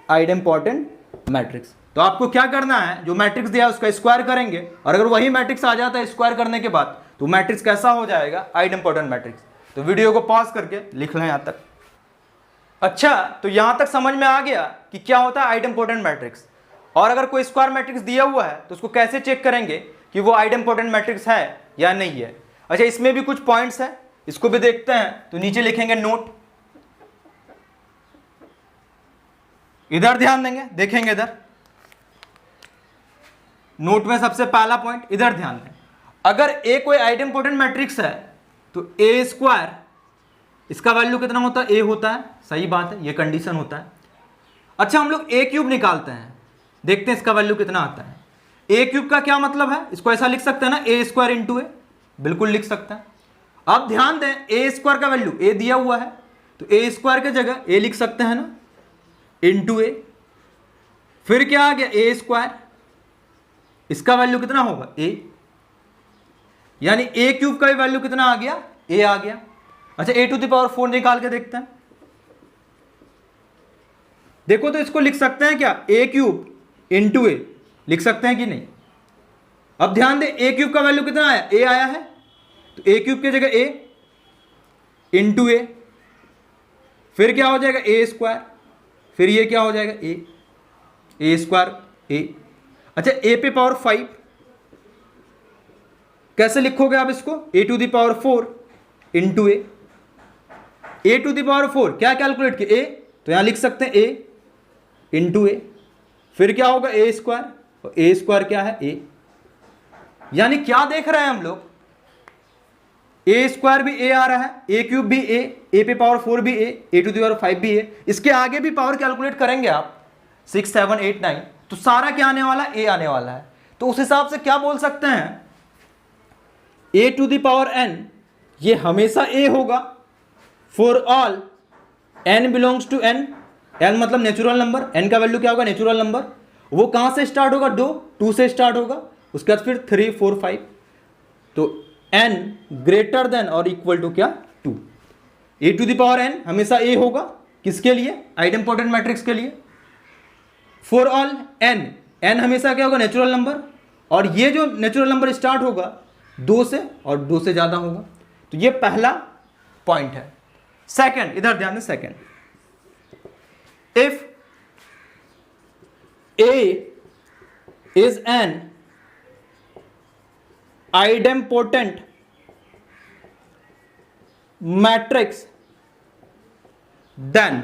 A: Idempotent matrix. तो आपको क्या करना है? जो मैट्रिक्स दिया है उसका स्क्वायर करेंगे, और अगर वही मैट्रिक्स आ जाता है स्क्वायर करने के बाद, तो मैट्रिक्स कैसा हो जाएगा? Idempotent matrix. तो वीडियो को पॉज करके लिख लें यहां तक। अच्छा, तो यहां तक समझ में आ गया कि क्या होता है आइडेम्पोटेंट मैट्रिक्स। और अगर कोई स्क्वायर मैट्रिक्स दिया हुआ है तो उसको कैसे चेक करेंगे कि वो आइडेम्पोटेंट मैट्रिक्स है या नहीं है। अच्छा, इसमें भी कुछ पॉइंट्स है इसको भी देखते हैं। तो नीचे लिखेंगे नोट, इधर ध्यान देंगे, देखेंगे इधर नोट में सबसे पहला पॉइंट इधर ध्यान दें। अगर ए कोई आइडेम्पोटेंट मैट्रिक्स है तो ए स्क्वायर, इसका वैल्यू कितना होता है? ए होता है, सही बात है, ये कंडीशन होता है। अच्छा, हम लोग ए क्यूब निकालते हैं, देखते हैं इसका वैल्यू कितना आता है। ए क्यूब का क्या मतलब है? इसको ऐसा लिख सकते हैं ना, ए स्क्वायर इंटू ए, बिल्कुल लिख सकते हैं। अब ध्यान दें, ए स्क्वायर का वैल्यू ए दिया हुआ है, तो ए स्क्वायर की जगह ए लिख सकते हैं ना, इंटू ए। फिर क्या आ गया? ए स्क्वायर, इसका वैल्यू कितना होगा? ए, यानी ए क्यूब का भी वैल्यू कितना आ गया? ए आ गया। अच्छा, ए टू द पावर 4 निकाल के देखते हैं। देखो तो इसको लिख सकते हैं क्या? ए क्यूब इंटू ए लिख सकते हैं कि नहीं? अब ध्यान दे, ए क्यूब का वैल्यू कितना आया? ए आया है, तो ए क्यूब की जगह ए इंटू ए, फिर क्या हो जाएगा? ए स्क्वायर, फिर ये क्या हो जाएगा? A square A. अच्छा, ए पे पावर 5 कैसे लिखोगे आप इसको? A to the power 4 into A. A to the power 4 क्या कैलकुलेट किया? ए, तो यहां लिख सकते हैं ए इंटू ए, फिर क्या होगा? ए स्क्वायर, और ए स्क्वायर क्या है? ए। यानी क्या देख रहे हैं हम लोग? ए स्क्वायर भी ए आ रहा है, ए क्यूब भी ए पे पावर 4 भी ए टू द पावर 5 भी ए। इसके आगे भी पावर कैलकुलेट करेंगे आप 6, 7, 8, 9, तो सारा क्या आने वाला? ए आने वाला है। तो उस हिसाब से क्या बोल सकते हैं? A to the power n ये हमेशा ए होगा for all n belongs to n। n मतलब नेचुरल नंबर, n का वैल्यू क्या होगा? Natural number. वो कहां से स्टार्ट होगा? 2 से स्टार्ट होगा, उसके बाद फिर 3, 4, 5। तो n ग्रेटर देन और इक्वल टू क्या? 2। ए टू द पावर n हमेशा ए होगा, किसके लिए? आइडेम्पोटेंट मैट्रिक्स के लिए। फॉर ऑल n हमेशा क्या होगा? नेचुरल नंबर, और ये जो नेचुरल नंबर स्टार्ट होगा 2 से और 2 से ज्यादा होगा। तो ये पहला पॉइंट है। सेकंड, इधर ध्यान दें, second, if A is an idempotent matrix then,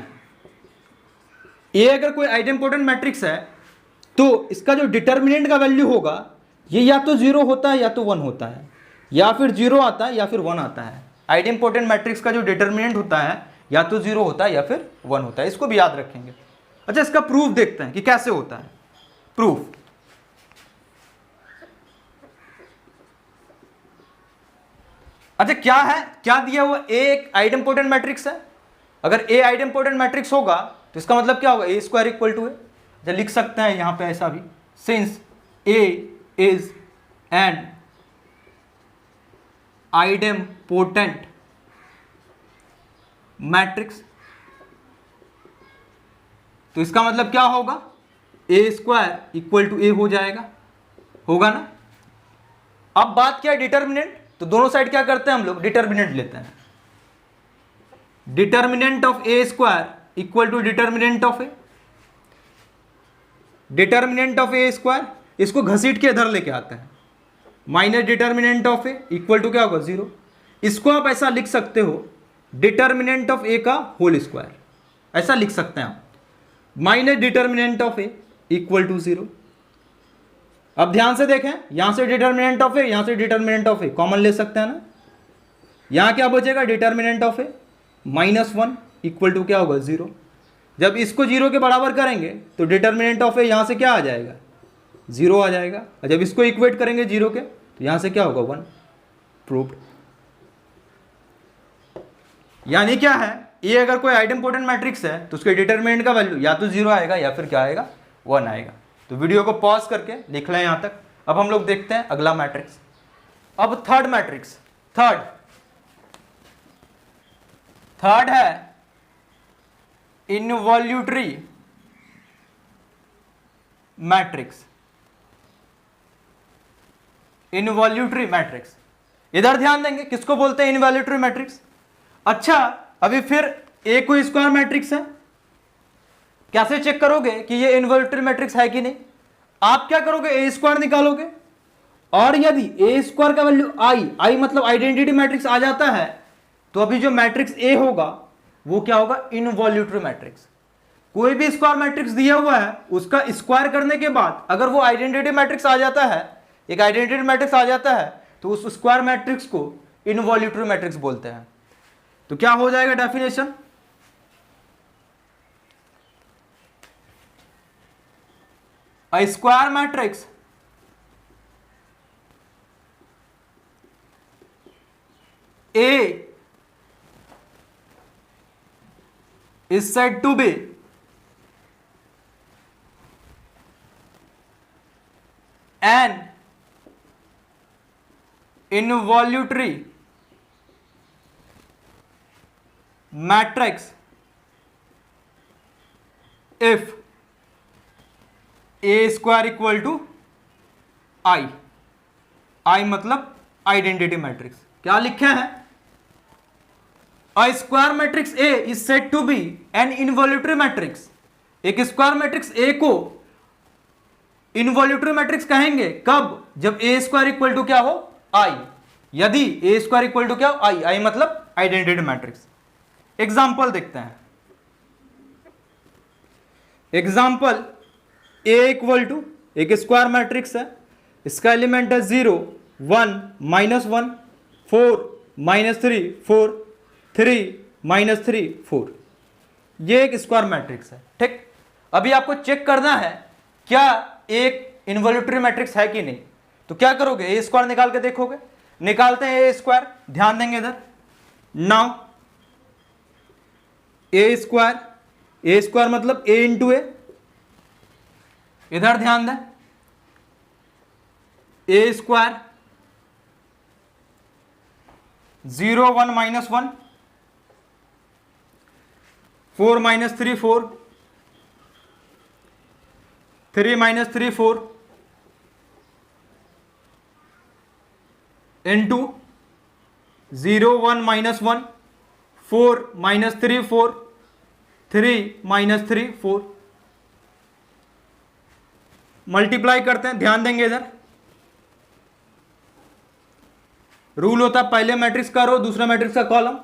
A: A अगर कोई आइडेम्पोटेंट मैट्रिक्स है तो इसका जो डिटर्मिनेंट का वैल्यू होगा ये या तो 0 होता है या तो 1 होता है, या फिर 0 आता है या फिर 1 आता है। आइडेम्पोटेंट मैट्रिक्स का जो डिटर्मिनेंट होता है या तो 0 होता है या फिर 1 होता है, इसको भी याद रखेंगे। अच्छा, इसका प्रूफ देखते हैं कि कैसे होता है। प्रूफ, अच्छा क्या है? क्या दिया हुआ? ए एक आइडेम्पोटेंट मैट्रिक्स है। अगर ए आइडेम्पोटेंट मैट्रिक्स होगा तो इसका मतलब क्या होगा? ए स्क्वायर इक्वल टू ए। अच्छा, लिख सकते हैं यहां पे ऐसा भी, since A is an idempotent matrix, तो इसका मतलब क्या होगा? ए स्क्वायर इक्वल टू ए हो जाएगा, होगा ना। अब बात क्या है? डिटर्मिनेंट। तो दोनों साइड क्या करते हैं हम लोग? डिटर्मिनेंट लेते हैं। Determinant of A square equal to determinant of A. Determinant of A square, इसको घसीट के इधर लेके आते हैं, minus determinant of A equal to क्या होगा? 0। इसको आप ऐसा लिख सकते हो, डिटर्मिनेंट ऑफ ए का होल स्क्वायर, ऐसा लिख सकते हैं आप, minus determinant of A equal to 0। अब ध्यान से देखें, यहां से डिटर्मिनेंट ऑफ ए, यहां से डिटर्मिनेंट ऑफ ए कॉमन ले सकते हैं ना। यहां क्या बचेगा? Determinant of A -1 equal to क्या होगा? 0। जब इसको 0 के बराबर करेंगे तो डिटर्मिनेंट ऑफ ए यहां से क्या आ जाएगा? 0 आ जाएगा। और जब इसको इक्वेट करेंगे 0 के तो यहां से क्या होगा? 1। प्रूव्ड। यानी क्या है? ये अगर कोई आइडेम्पोटेंट मैट्रिक्स है तो उसके डिटर्मिनेंट का वैल्यू या तो 0 आएगा या फिर क्या आएगा? 1 आएगा। तो वीडियो को पॉज करके लिख लें यहां तक। अब हम लोग देखते हैं अगला मैट्रिक्स। अब थर्ड मैट्रिक्स, थर्ड है इनवॉल्यूटरी मैट्रिक्स। इनवॉल्यूटरी मैट्रिक्स, इधर ध्यान देंगे, किसको बोलते हैं? Involutory matrix. अच्छा, अभी फिर ए कोई स्क्वायर मैट्रिक्स है, कैसे चेक करोगे कि ये इनवॉल्यूटरी मैट्रिक्स है कि नहीं? आप क्या करोगे? ए स्क्वायर निकालोगे, और यदि ए स्क्वायर का वैल्यू आई मतलब आइडेंटिटी मैट्रिक्स आ जाता है तो अभी जो मैट्रिक्स ए होगा वो क्या होगा, इनवॉल्यूटरी मैट्रिक्स। कोई भी स्क्वायर मैट्रिक्स दिया हुआ है उसका स्क्वायर करने के बाद अगर वो आइडेंटिटी मैट्रिक्स आ जाता है, एक आइडेंटिटी मैट्रिक्स आ जाता है, तो उस स्क्वायर मैट्रिक्स को इनवॉल्यूटरी मैट्रिक्स बोलते हैं। तो क्या हो जाएगा definition, a square matrix A is said to be an involutory matrix if A square equal to I, I मतलब आइडेंटिटी मैट्रिक्स। क्या लिखे हैं, a square matrix A is said to be an involutory matrix. एक square matrix A को involutory matrix कहेंगे कब, जब ए square equal to क्या हो, आई। यदि ए स्क्वायर इक्वल टू क्या हो, आई, आई मतलब आइडेंटिटी मैट्रिक्स। एग्जाम्पल देखते हैं। एग्जाम्पल ए इक्वल टू एक स्क्वायर मैट्रिक्स है, इसका एलिमेंट है 0 1 -1 4 -3 4 3 -3 4। ये एक स्क्वायर मैट्रिक्स है, ठीक। अभी आपको चेक करना है क्या एक इनवॉल्यूटरी मैट्रिक्स है कि नहीं। तो क्या करोगे, ए स्क्वायर निकाल के देखोगे। निकालते हैं ए स्क्वायर, ध्यान देंगे इधर। नाउ ए स्क्वायर मतलब ए इंटू ए, इधर ध्यान दें। ए स्क्वायर 0 1 -1 4 -3 4 3 -3 4 into 0 1 -1 4 -3 4 3 -3 4 मल्टीप्लाई करते हैं, ध्यान देंगे इधर। रूल होता है पहले मैट्रिक्स का रो दूसरा मैट्रिक्स का कॉलम।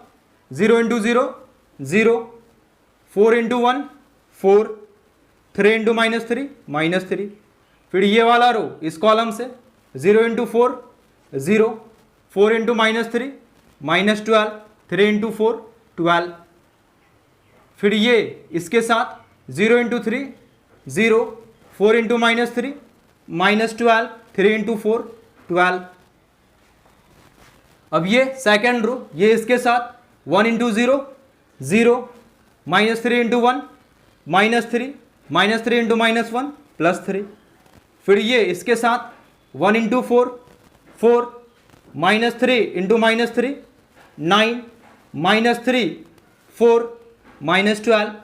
A: 0 × 0 0 4 × 1 4 3 × -3 -3। फिर ये वाला रो इस कॉलम से 0 × 4 0 4 × -3 -12 3 × 4 12। फिर ये इसके साथ 0 × 3 0 4 × -3 -12 3 × 4 12। अब ये सेकेंड रो, ये इसके साथ 1 × 0 0 -3 × 1 -3 -3 × -1 +3। फिर ये इसके साथ 1 × 4 4 -3 × -3 9 -3 4 -12।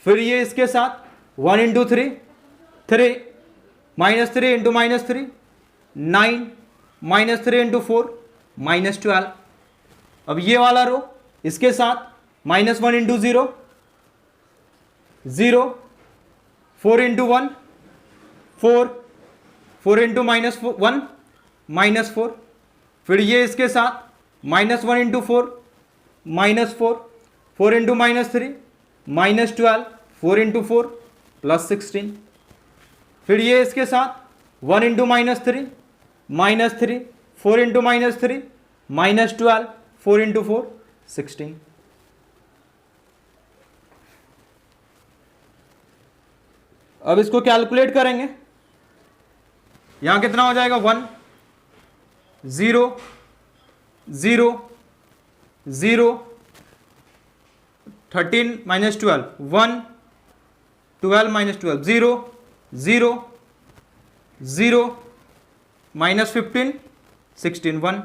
A: फिर ये इसके साथ 1 × 3 3 -3 × -3 9 -3 × 4 -12। अब ये वाला रो इसके साथ -1 × 0 0 4 × 1 4 4 × -1 -4। फिर ये इसके साथ -1 × 4 -4 4 × -3 -12 4 × 4 +16। फिर ये इसके साथ 1 × -3 -3 4 × -3 -12 4 × 4 16। अब इसको कैलकुलेट करेंगे, यहां कितना हो जाएगा 1 0 0 0 13 -12 1 12 -12 0 0 0 -15 16 1।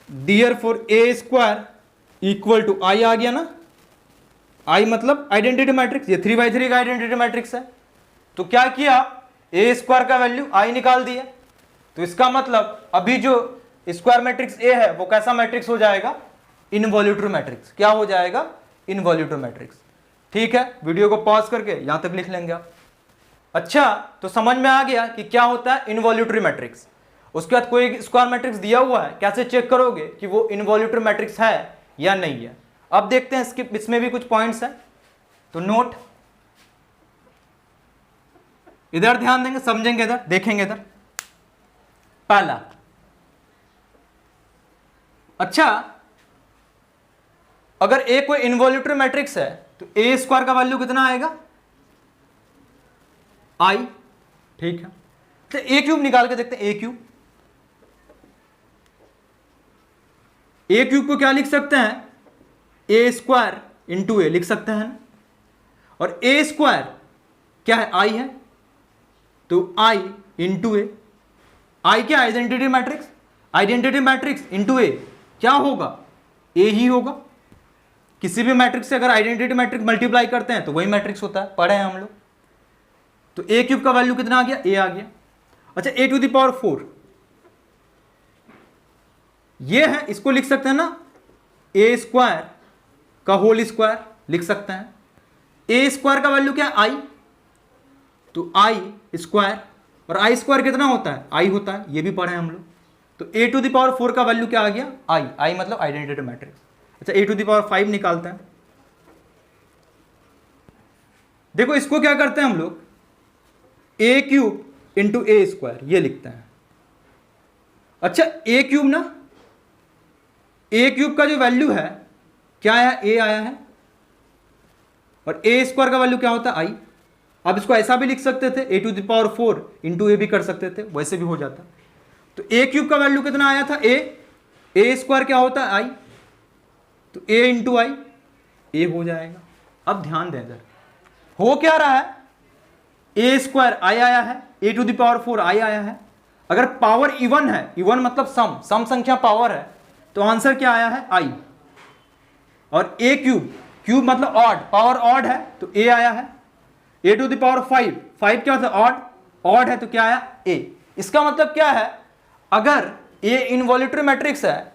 A: Therefore A square equal to I आ गया ना, आई मतलब आइडेंटिटी मैट्रिक्स, ये 3/3 का आइडेंटिटी मैट्रिक्स है। तो क्या किया, ए स्क्वायर का वैल्यू आई निकाल दिया। तो इसका मतलब अभी जो स्क्वायर मैट्रिक्स ए है वो कैसा मैट्रिक्स हो जाएगा, इनवॉल्यूटरी मैट्रिक्स। क्या हो जाएगा, इनवॉल्यूटरी मैट्रिक्स। ठीक है, वीडियो को पॉज करके यहां तक लिख लेंगे आप। अच्छा, तो समझ में आ गया कि क्या होता है इनवॉल्यूटरी मैट्रिक्स। उसके बाद कोई स्क्वायर मैट्रिक्स दिया हुआ है, कैसे चेक करोगे कि वो इनवॉल्यूटरी मैट्रिक्स है या नहीं है। अब देखते हैं इसमें भी कुछ पॉइंट्स हैं, तो नोट इधर ध्यान देंगे, समझेंगे, इधर देखेंगे। इधर पहला, अच्छा अगर ए कोई इनवॉल्यूटरी मैट्रिक्स है तो ए स्क्वायर का वैल्यू कितना आएगा, आई, ठीक है। तो ए क्यूब निकाल के देखते हैं, ए क्यूब को क्या लिख सकते हैं, ए स्क्वायर इंटू ए लिख सकते हैं, और ए स्क्वायर क्या है, आई है, तो आई इंटू ए, आई क्या identity matrix, identity matrix into A क्या होगा, ए ही होगा। किसी भी मैट्रिक्स से अगर आइडेंटिटी मैट्रिक्स मल्टीप्लाई करते हैं तो वही मैट्रिक्स होता है, पढ़े हैं हम लोग। तो ए क्यूब का वैल्यू कितना आ गया, ए आ गया। अच्छा ए टू द पावर 4 ये है, इसको लिख सकते हैं ना ए स्क्वायर का होल स्क्वायर लिख सकते हैं। ए स्क्वायर का वैल्यू क्या है, आई, तो आई स्क्वायर, और आई स्क्वायर कितना होता है, आई होता है, ये भी पढ़े हैं हम लोग। तो ए टू द पावर 4 का वैल्यू क्या आ गया, आई, आई मतलब आइडेंटिटी मैट्रिक्स। अच्छा ए टू द पावर 5 निकालते हैं, देखो इसको क्या करते हैं हम लोग, ए क्यूब इंटू ए स्क्वायर ये लिखते हैं। अच्छा ए क्यूब ना, ए क्यूब का जो वैल्यू है क्या आया, ए आया है, और ए स्क्वायर का वैल्यू क्या होता है, आई। अब इसको ऐसा भी लिख सकते थे, ए टू द पावर 4 इंटू ए भी कर सकते थे, वैसे भी हो जाता। तो ए क्यूब का वैल्यू कितना आया था, ए स्क्वायर क्या होता है, आई, तो ए इंटू आई, ए हो जाएगा। अब ध्यान दें इधर हो क्या रहा है, ए स्क्वायर आई आया है, ए टू द पावर 4 आई आया है। अगर पावर इवन है, इवन मतलब सम संख्या पावर है, तो आंसर क्या आया है, आई। और ए क्यूब, क्यूब मतलब ऑड, पावर ऑड है तो ए आया है। ए टू द पावर 5 क्या होता है, ऑड, ऑड है तो क्या आया, ए। इसका मतलब क्या है, अगर ए इनवॉल्यूटरी मैट्रिक्स है,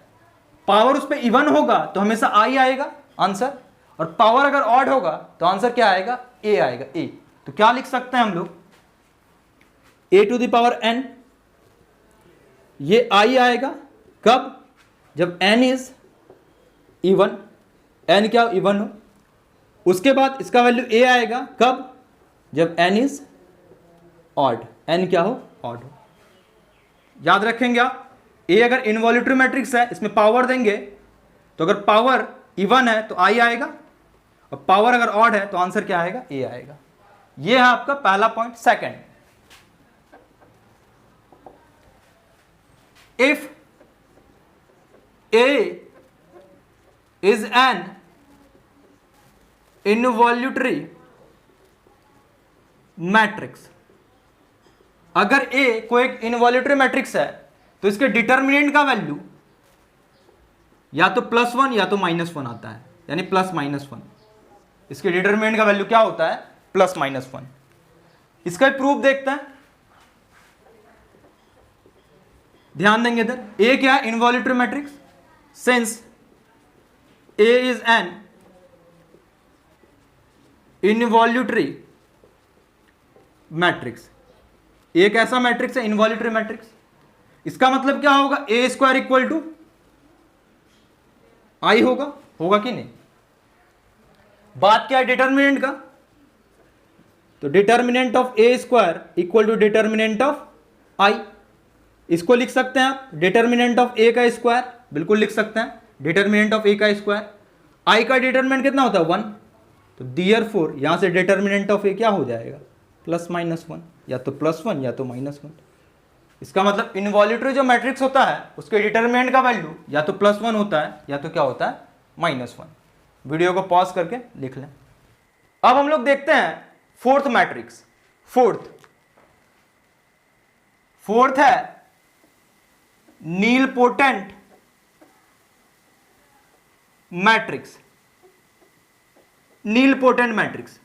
A: पावर उस पर इवन होगा तो हमेशा आई आएगा आंसर, और पावर अगर ऑड होगा तो आंसर क्या आएगा, ए आएगा, ए। तो क्या लिख सकते हैं हम लोग, ए टू द पावर n, ये आई आएगा कब, जब n इज इवन, n क्या इवन हो। उसके बाद इसका वैल्यू a आएगा कब, जब n इज ऑड, n क्या हो, ऑड हो। याद रखेंगे आप, a अगर इनवॉल्यूटरी मैट्रिक्स है, इसमें पावर देंगे तो अगर पावर इवन है तो i आएगा, और पावर अगर ऑड है तो आंसर क्या आएगा, a आएगा। ये है आपका पहला point. Second, if a is an involutory matrix, अगर a कोई एक इनवॉल्यूटरी मैट्रिक्स है तो इसके डिटर्मिनेंट का वैल्यू या तो +1 या तो -1 आता है, यानी +-1। इसके डिटर्मिनेंट का वैल्यू क्या होता है, +-1। इसका प्रूफ देखते हैं, ध्यान देंगे इधर। ए क्या है, involutory matrix, since A is N involutory matrix, एक ऐसा मैट्रिक्स है इनवॉल्यूटरी मैट्रिक्स। इसका मतलब क्या होगा, ए स्क्वायर इक्वल टू आई होगा, होगा कि नहीं। बात क्या है डिटर्मिनेंट का, तो determinant of A square equal to determinant of I. इसको लिख सकते हैं आप डिटर्मिनेंट ऑफ ए का स्क्वायर, बिल्कुल लिख सकते हैं डिटर्मिनेंट ऑफ ए का स्क्वायर। आई का डिटर्मिनेंट कितना होता है, 1, तो देयरफॉर यहां से डिटर्मिनेंट ऑफ ए क्या हो जाएगा, +-1, या तो +1 या तो -1। इसका मतलब इनवॉल्यूटरी जो मैट्रिक्स होता है उसके डिटर्मिनेंट का वैल्यू या तो +1 होता है या तो क्या होता है, -1। वीडियो को पॉज करके लिख लें। अब हम लोग देखते हैं फोर्थ मैट्रिक्स। फोर्थ है नीलपोटेंट मैट्रिक्स, नीलपोटेंट मैट्रिक्स।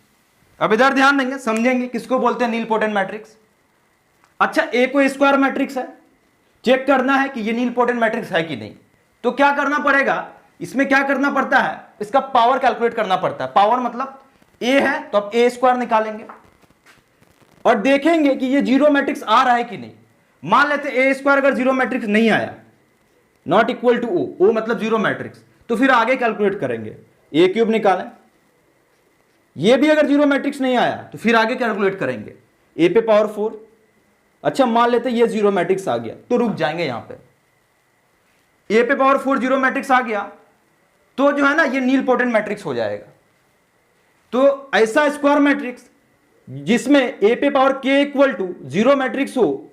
A: अब इधर ध्यान देंगे, समझेंगे किसको बोलते हैं नीलपोटेंट मैट्रिक्स। अच्छा ए को स्क्वायर मैट्रिक्स है, चेक करना है कि ये नीलपोटेंट मैट्रिक्स है कि नहीं, तो क्या करना पड़ेगा, इसमें क्या करना पड़ता है, इसका पावर कैलकुलेट करना पड़ता है। पावर मतलब ए है तो अब ए स्क्वायर निकालेंगे और देखेंगे कि ये जीरो मैट्रिक्स आ रहा है कि नहीं। मान लेते ए स्क्वायर अगर जीरो मैट्रिक्स नहीं आया, नॉट इक्वल टू ओ मतलब जीरो मैट्रिक्स, तो फिर आगे कैलकुलेट करेंगे, ए क्यूब निकालें। ये भी अगर जीरो मैट्रिक्स नहीं आया तो फिर आगे कैलकुलेट करेंगे, ए पे पावर 4। अच्छा मान लेते ये जीरो मैट्रिक्स आ गया तो रुक जाएंगे यहां पे, ए पे पावर 4 जीरो मैट्रिक्स आ गया तो जो है ना ये नील पोटेंट मैट्रिक्स हो जाएगा। तो ऐसा स्क्वायर मैट्रिक्स जिसमें ए पे पावर के इक्वल टू जीरो मैट्रिक्स हो,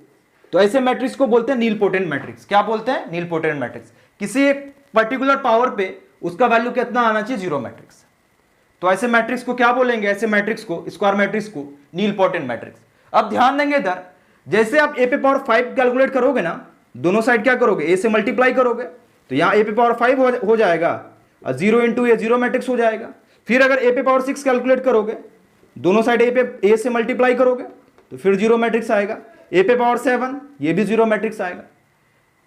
A: तो ऐसे मैट्रिक्स को बोलते हैं नील पोटेंट मैट्रिक्स। क्या बोलते हैं? नील पोटेंट मैट्रिक्स। किसी एक पर्टिकुलर पावर पे उसका वैल्यू कितना आना चाहिए? Zero matrix. तो ऐसे मैट्रिक्स को क्या बोलेंगे? ऐसे मैट्रिक्स को, स्क्वायर मैट्रिक्स को नील पोटेंट मैट्रिक्स। अब ध्यान देंगे इधर, जैसे आप ए पे पावर 5 कैलकुलेट करोगे ना, दोनों साइड क्या करोगे? ए से मल्टीप्लाई करोगे, तो यहां ए पे पावर 5 हो जाएगा और 0 इंटू ए जीरो मैट्रिक्स हो जाएगा। फिर अगर ए पे पावर 6 कैलकुलेट करोगे, दोनों साइड ए से मल्टीप्लाई करोगे तो फिर जीरो मैट्रिक्स आएगा। ए पे पावर 7 ये भी जीरो मैट्रिक्स आएगा।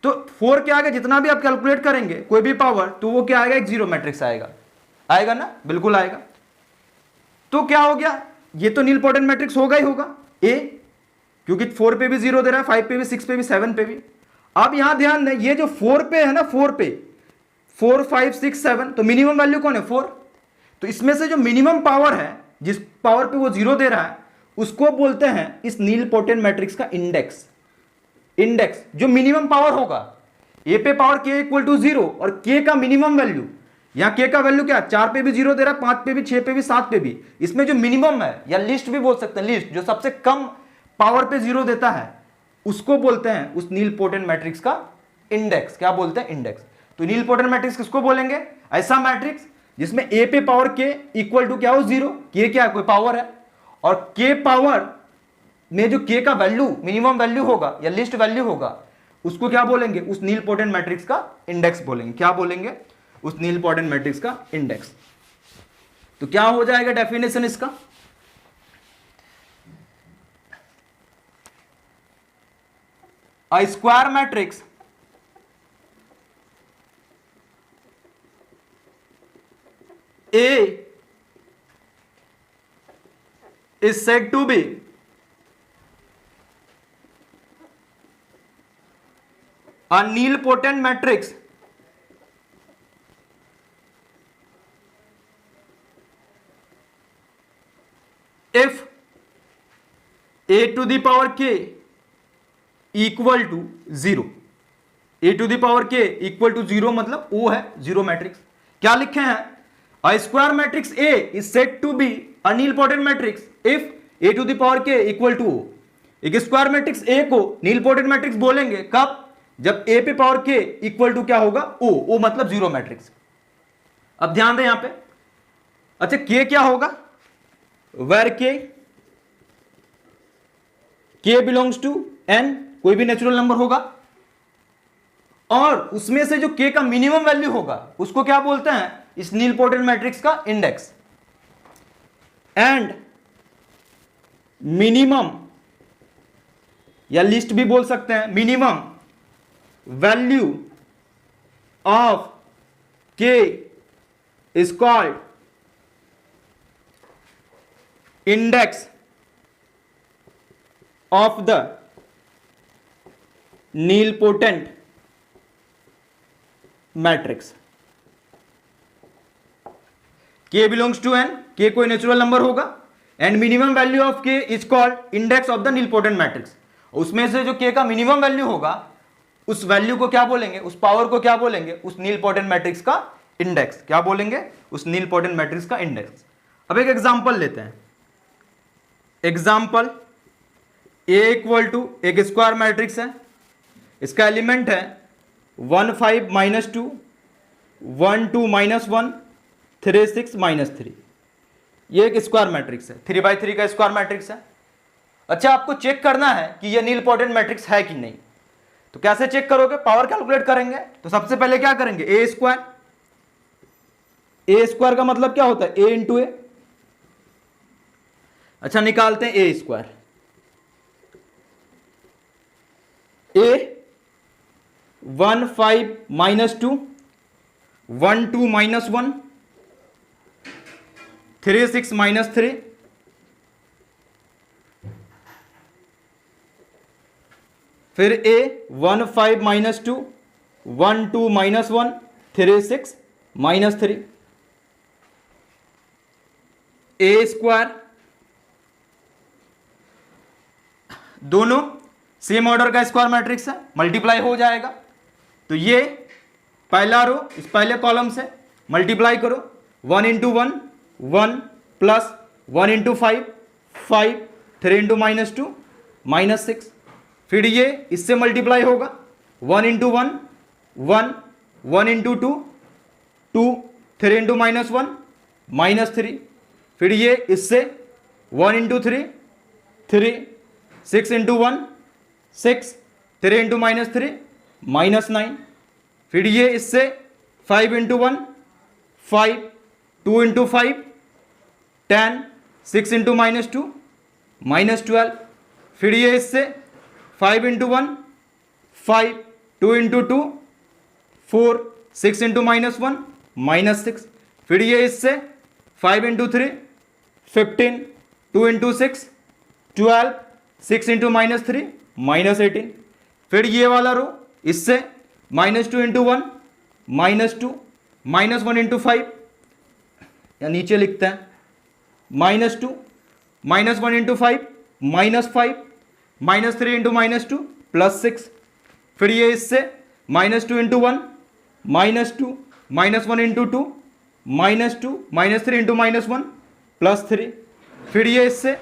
A: तो 4 के आगे जितना भी आप कैलकुलेट करेंगे कोई भी पावर, तो वो क्या आएगा? एक जीरो मैट्रिक्स आएगा। आएगा ना? बिल्कुल आएगा। तो क्या हो गया? ये तो नील पोटेंट मैट्रिक्स होगा ही होगा ए, क्योंकि 4 पे भी जीरो दे रहा है, 5 पे भी, 6 पे भी, 7 पे भी। अब यहां ध्यान दें, ये जो 4 पे है ना, 4 पे 4 5 6 7, तो मिनिमम वैल्यू कौन है? 4। तो इसमें से जो मिनिमम पावर है, जिस पावर पे वो जीरो दे रहा है, उसको बोलते हैं इस नील पोटेंट मैट्रिक्स का इंडेक्स। इंडेक्स जो मिनिमम पावर होगा, ए पे पावर के इक्वल टू 0 और के का मिनिमम वैल्यू, यहां के का वैल्यू क्या? 4 पे भी जीरो दे रहा है, 5 पे भी, 6 पे भी, 7 पे भी। इसमें जो मिनिमम है, या लिस्ट भी बोल सकते हैं, लिस्ट जो सबसे कम पावर पे जीरो देता है, उसको बोलते हैं उस नील पोटेंट मैट्रिक्स का इंडेक्स। क्या बोलते हैं? इंडेक्स। तो नील पोटेंट मैट्रिक्स किसको बोलेंगे? ऐसा मैट्रिक्स जिसमें ए पे पावर के इक्वल टू क्या हो? 0। के क्या? कोई पावर है, और के पावर में जो के का वैल्यू, मिनिमम वैल्यू होगा या लिस्ट वैल्यू होगा, उसको क्या बोलेंगे? उस नील पोटेंट मैट्रिक्स का इंडेक्स बोलेंगे। क्या बोलेंगे? उस नील पोटेंट मैट्रिक्स का इंडेक्स। तो क्या हो जाएगा डेफिनेशन इसका? A square matrix A is said to be a nilpotent matrix if a to the power k equal to 0। A to the power के इक्वल टू 0 मतलब ओ है जीरो मैट्रिक्स। क्या लिखे हैं? A square matrix A is said to be a nilpotent matrix if A to the power के equal to O. एक square matrix A को nilpotent matrix बोलेंगे कब? जब ए पे पावर के इक्वल टू क्या होगा? ओ मतलब जीरो मैट्रिक्स। अब ध्यान दें यहां पे, अच्छा के क्या होगा? Where k belongs to N, कोई भी नेचुरल नंबर होगा, और उसमें से जो k का मिनिमम वैल्यू होगा उसको क्या बोलते हैं? इस नीलपोटेंट मैट्रिक्स का इंडेक्स। एंड मिनिमम या लिस्ट भी बोल सकते हैं, minimum value of k is called index of the nilpotent matrix. k belongs to n, k कोई नेचुरल नंबर होगा, and minimum value of k is called index of the nilpotent matrix. उसमें से जो k का minimum value होगा, उस value को क्या बोलेंगे? उस पावर को क्या बोलेंगे? उस नीलपोटेंट मैट्रिक्स का इंडेक्स। क्या बोलेंगे? उस नीलपोटेंट मैट्रिक्स का इंडेक्स। अब एक एग्जांपल लेते हैं। एग्जांपल a इक्वल टू एक स्क्वायर मैट्रिक्स है, इसका एलिमेंट है 1 5 माइनस 2, 1 2 माइनस 1, 3 6 माइनस 3। ये एक स्क्वायर मैट्रिक्स है, 3 बाई 3 का स्क्वायर मैट्रिक्स है। अच्छा आपको चेक करना है कि ये नीलपोटेंट मैट्रिक्स है कि नहीं। तो कैसे चेक करोगे? पावर कैलकुलेट करेंगे। तो सबसे पहले क्या करेंगे? ए स्क्वायर। ए स्क्वायर का मतलब क्या होता है? ए इंटू ए। अच्छा निकालते हैं ए स्क्वायर। ए 1 5 माइनस 2, 1 2 माइनस 1, 3 6 माइनस 3, फिर a 1 5 minus 2 1 2 minus 1 3 6 minus 3 a square, दोनों सेम ऑर्डर का स्क्वायर मैट्रिक्स है, मल्टीप्लाई हो जाएगा। तो ये पहला रो इस पहले कॉलम से मल्टीप्लाई करो, 1 into 1 1 plus 1 into 5 5 3 into minus 2 minus 6। फिर ये इससे मल्टीप्लाई होगा, 1 into 1 1 1 into 2 2 3 into minus 1 minus 3। फिर ये इससे 1 into 3 3 6 into 1 6 3 into minus 3 minus 9। फिर ये इससे 5 into 1 5 2 into 5 10 6 into minus 2 minus 12। फिर ये इससे 5 into 1 5 2 into 2 4 6 into minus 1 minus 6। फिर ये इससे 5 into 3 15 2 into 6 12 6 into minus 3 minus 18। फिर ये वाला रो इससे minus 2 into 1 minus 2 minus 1 into 5, या नीचे लिखते हैं minus 2 minus 1 into 5 minus 5 minus 3 into minus 2 plus 6। फिर ये इससे minus 2 into 1 minus 2 minus 1 into 2 minus 2 minus 3 into minus 1 plus 3। फिर ये इससे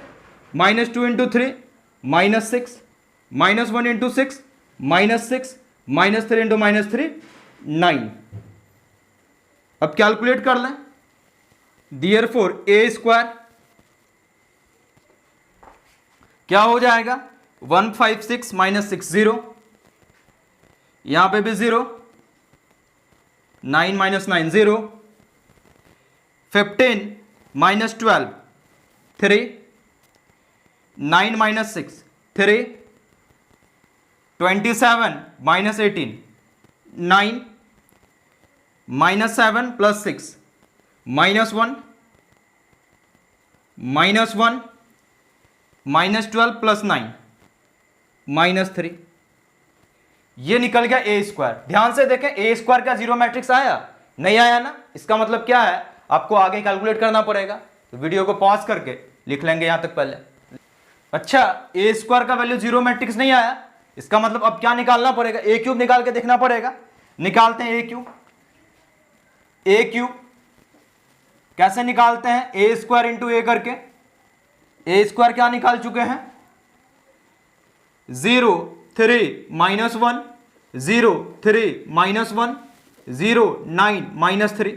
A: minus 2 into 3 minus 6 minus 1 into 6 minus 6 minus 3 into minus 3 9। अब कैलकुलेट कर लें, देयरफॉर a स्क्वायर क्या हो जाएगा 156 माइनस 6 0, यहां पे भी 0 9 minus 9 0 15 minus 12 3 9 minus 6 3 27 minus 18 9 minus 7 plus 6 minus 1 minus 1 minus 12 plus 9 minus 3। ये निकल गया ए स्क्वायर। ध्यान से देखें, ए स्क्वायर का जीरो मैट्रिक्स आया नहीं आया ना, इसका मतलब क्या है आपको आगे कैलकुलेट करना पड़ेगा। तो वीडियो को पॉज करके लिख लेंगे यहां तक पहले। अच्छा, ए स्क्वायर का वैल्यू जीरो मैट्रिक्स नहीं आया, इसका मतलब अब क्या निकालना पड़ेगा, ए क्यूब निकाल के देखना पड़ेगा। निकालते हैं ए क्यूब। ए क्यूब कैसे निकालते हैं, ए स्क्वायर इंटू ए करके। ए स्क्वायर क्या निकाल चुके हैं 0 3 माइनस 1 0 3 माइनस 1 0 9 माइनस 3।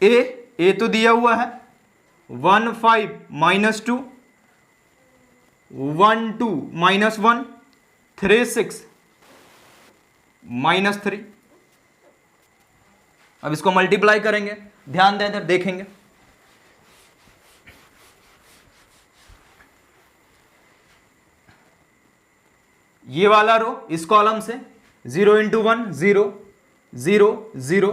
A: ए तो दिया हुआ है 1 5 माइनस 2 1 2 माइनस 1 3 6 माइनस 3। अब इसको मल्टीप्लाई करेंगे, ध्यान दें देखेंगे। ये वाला रो इस कॉलम से 0 इंटू 1 0 0 0,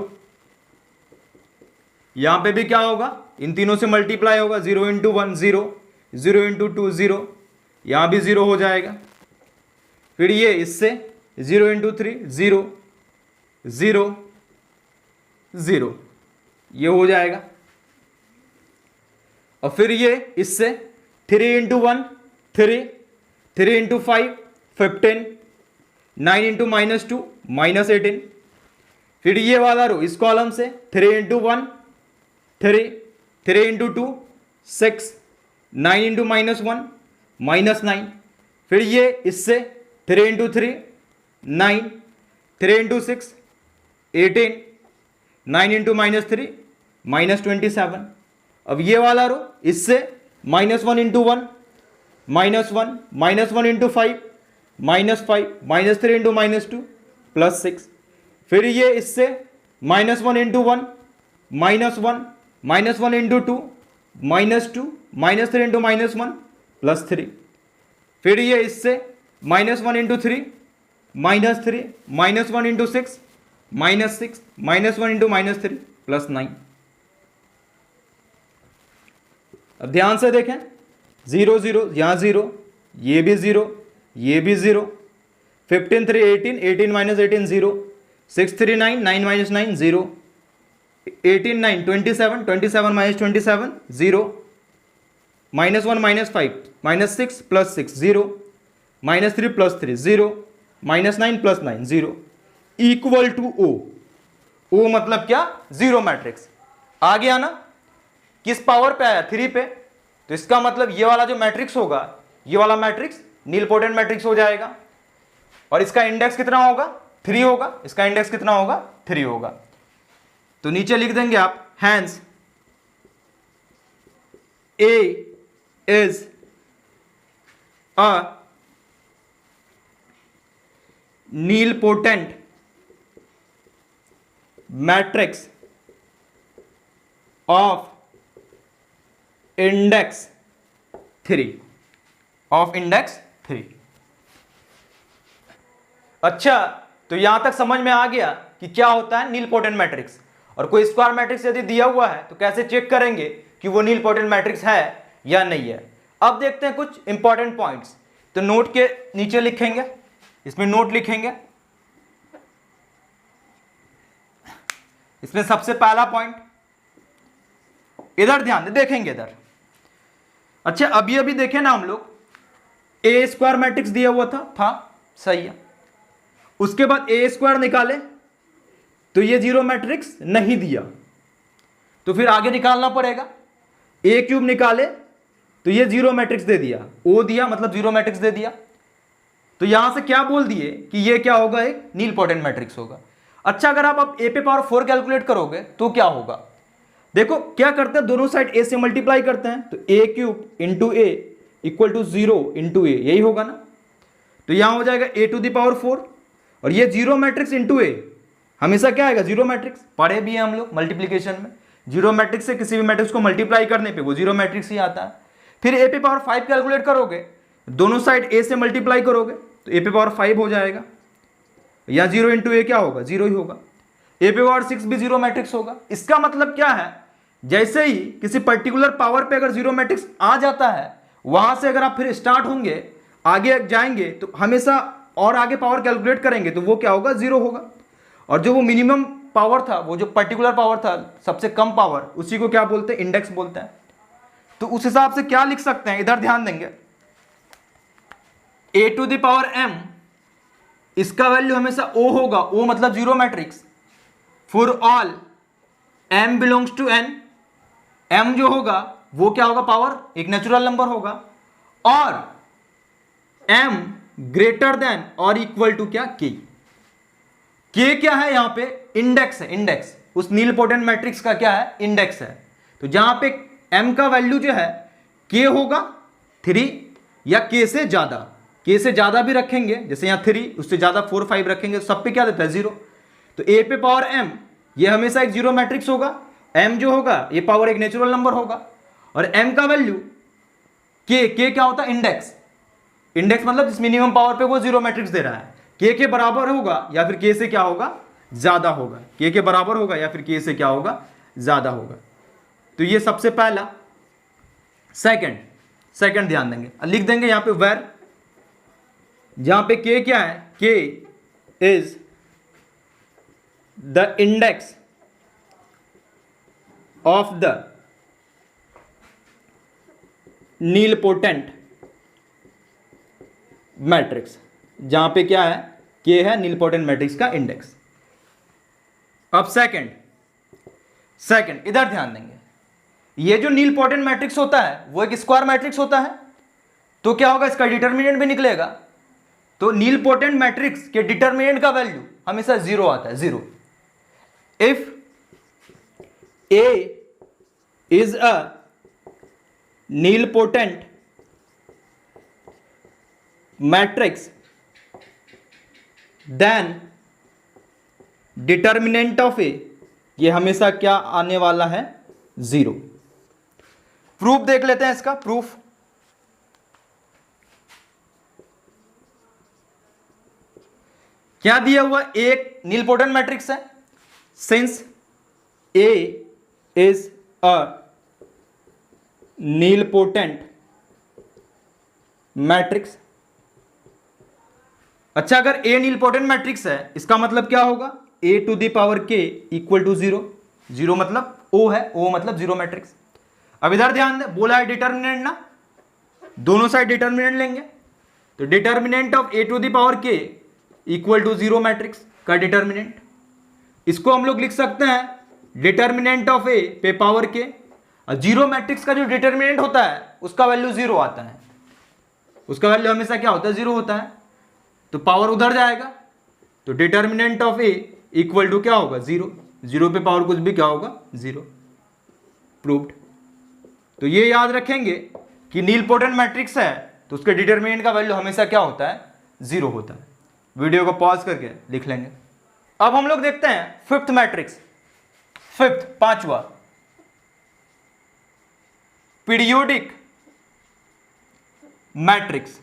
A: यहां पे भी क्या होगा, इन तीनों से मल्टीप्लाई होगा, 0 इंटू 1 0 0 इंटू 2 0, यहां भी 0 हो जाएगा। फिर ये इससे 0 इंटू 3 0 0 0, ये हो जाएगा। और फिर ये इससे 3 into 1 3 3 into 5 15 9 into minus 2 minus 18। फिर ये वाला रो इस कॉलम से 3 into 1 3 3 into 2 6 9 into minus 1 minus 9। फिर ये इससे 3 into 3 9 3 into 6 18 9 into minus 3 minus 27। अब ये वाला रो इससे minus 1 into 1 minus 1 minus 1 into 5 minus 5 minus 3 into minus 2 plus 6। फिर ये इससे minus 1 into 1 minus 1 minus 1 into 2 minus 2 minus 3 into minus 1 plus 3। फिर ये इससे minus 1 into 3 minus 3 minus 1 into 6 minus 6 minus 1 into minus 3 plus 9। अब ध्यान से देखें, 0 0 यहां 0 ये भी 0, ये भी 0, 15 3 18, 18 minus 18 0, 6 3 9, 9 minus 9 0, 18 9 27, 27 minus 27 0, minus 1 minus 5 minus 6 plus 6 0, minus 3 plus 3 0, minus 9 plus 9 0, equal to O. O मतलब क्या? Zero matrix. आ गया ना? किस पावर पे आया? 3 पे। तो इसका मतलब ये वाला जो मैट्रिक्स होगा, ये वाला मैट्रिक्स नीलपोटेंट मैट्रिक्स हो जाएगा। और इसका इंडेक्स कितना होगा? 3 होगा। इसका इंडेक्स कितना होगा? 3 होगा। तो नीचे लिख देंगे आप, hence A is a nilpotent matrix of index 3, of index 3। अच्छा, तो यहां तक समझ में आ गया कि क्या होता है नीलपोटेंट मैट्रिक्स। और कोई स्क्वायर मैट्रिक्स यदि दिया हुआ है तो कैसे चेक करेंगे कि वो नीलपोटेंट मैट्रिक्स है या नहीं है। अब देखते हैं कुछ इंपॉर्टेंट पॉइंट्स। तो नोट के नीचे लिखेंगे, इसमें नोट लिखेंगे। इसमें सबसे पहला पॉइंट, इधर ध्यान दे, देखेंगे इधर। अच्छा, अभी अभी देखे ना हम लोग, ए स्क्वायर मैट्रिक्स दिया हुआ था, सही है। उसके बाद ए स्क्वायर निकाले तो ये जीरो मैट्रिक्स नहीं दिया, तो फिर आगे निकालना पड़ेगा। ए क्यूब निकाले तो ये जीरो मैट्रिक्स दे दिया, ओ दिया मतलब जीरो मैट्रिक्स दे दिया। तो यहां से क्या बोल दिए कि ये क्या होगा? एक नीलपोटेंट मैट्रिक्स होगा। अच्छा, अगर आप अब ए पे पावर 4 कैलकुलेट करोगे तो क्या होगा? देखो क्या करते हैं, दोनों साइड ए से मल्टीप्लाई करते हैं, तो A cube into A equal to 0 into A, यही होगा ना। तो यहां हो जाएगा ए टू द पावर 4, और ये जीरो मैट्रिक्स इंटू ए हमेशा क्या आएगा? Zero matrix. पढ़े भी हैं हम लोग मल्टीप्लीकेशन में, जीरो मैट्रिक्स से किसी भी मैट्रिक्स को मल्टीप्लाई करने पे वो जीरो मैट्रिक्स ही आता है। फिर ए पे पावर 5 कैलकुलेट करोगे, दोनों साइड ए से मल्टीप्लाई करोगे तो ए पे पावर 5 हो जाएगा, या 0 इंटू ए क्या होगा? 0 ही होगा। ए पे पावर 6 भी जीरो मैट्रिक्स होगा। इसका मतलब क्या है? जैसे ही किसी पर्टिकुलर पावर पे अगर जीरो मैट्रिक्स आ जाता है, वहां से अगर आप फिर स्टार्ट होंगे, आगे जाएंगे तो हमेशा और आगे पावर कैलकुलेट करेंगे तो वो क्या होगा? 0 होगा। और जो वो मिनिमम पावर था, वो जो पर्टिकुलर पावर था, सबसे कम पावर, उसी को क्या बोलते हैं? इंडेक्स बोलते हैं। तो उस हिसाब से क्या लिख सकते हैं, इधर ध्यान देंगे, A to the power m, इसका वैल्यू हमेशा o होगा। o मतलब zero matrix. For all m belongs to n, m जो होगा वो क्या होगा? पावर, एक नेचुरल नंबर होगा। और m ग्रेटर देन और इक्वल टू क्या? k। k क्या है यहां पे? इंडेक्स है। इंडेक्स उस नीलपोटेंट मैट्रिक्स का क्या है? इंडेक्स है। तो जहां पे m का वैल्यू जो है k होगा 3, या k से ज्यादा, k से ज्यादा भी रखेंगे, जैसे यहां 3, उससे ज्यादा 4 5 रखेंगे, सब पे क्या देता है? 0। तो a पे पावर m ये हमेशा एक जीरो मैट्रिक्स होगा। m जो होगा ये पावर एक नेचुरल नंबर होगा, और m का वैल्यू k क्या होता है? इंडेक्स। इंडेक्स मतलब जिस मिनिमम पावर पे वो जीरो मैट्रिक्स दे रहा है, k के बराबर होगा या फिर k से क्या होगा? ज्यादा होगा। k के बराबर होगा या फिर k से क्या होगा? ज्यादा होगा। तो ये सबसे पहला। सेकंड ध्यान देंगे, लिख देंगे यहां पे वेर, जहां पे k क्या है? k is the index of the nilpotent matrix. जहां पे क्या है? k है नीलपोटेंट मैट्रिक्स का इंडेक्स। अब सेकंड इधर ध्यान देंगे, ये जो नीलपोटेंट मैट्रिक्स होता है वो एक स्क्वायर मैट्रिक्स होता है, तो क्या होगा? इसका डिटर्मिनेंट भी निकलेगा। तो नीलपोटेंट मैट्रिक्स के डिटर्मिनेंट का वैल्यू हमेशा 0 आता है, 0। If A is a nilpotent matrix, then determinant of A ये हमेशा क्या आने वाला है? 0। प्रूफ देख लेते हैं इसका। प्रूफ क्या दिया हुआ? एक नीलपोटेंट मैट्रिक्स है, since A is a nilpotent matrix. अच्छा, अगर ए नीलपोटेंट मैट्रिक्स है इसका मतलब क्या होगा, ए टू द पावर के इक्वल टू 0, 0 मतलब ओ है, ओ मतलब 0 मैट्रिक्स। अब इधर ध्यान दे, बोला है डिटर्मिनेंट ना, दोनों साइड डिटर्मिनेंट लेंगे, तो determinant of A to the power के इक्वल टू 0 मैट्रिक्स का डिटर्मिनेंट, इसको हम लोग लिख सकते हैं डिटर्मिनेंट ऑफ ए पे पावर के। और 0 मैट्रिक्स का जो डिटर्मिनेंट होता है उसका वैल्यू 0 आता है, उसका वैल्यू हमेशा क्या होता है, 0 होता है, तो पावर उधर जाएगा, तो determinant of A equal to क्या होगा, 0, 0 पे पावर कुछ भी क्या होगा, 0, प्रूव्ड। तो ये याद रखेंगे कि नीलपोटेंट मैट्रिक्स है तो उसके डिटर्मिनेंट का वैल्यू हमेशा क्या होता है, 0 होता है। वीडियो को पॉज करके लिख लेंगे। अब हम लोग देखते हैं फिफ्थ मैट्रिक्स, फिफ्थ, पांचवा, पीरियोडिक मैट्रिक्स,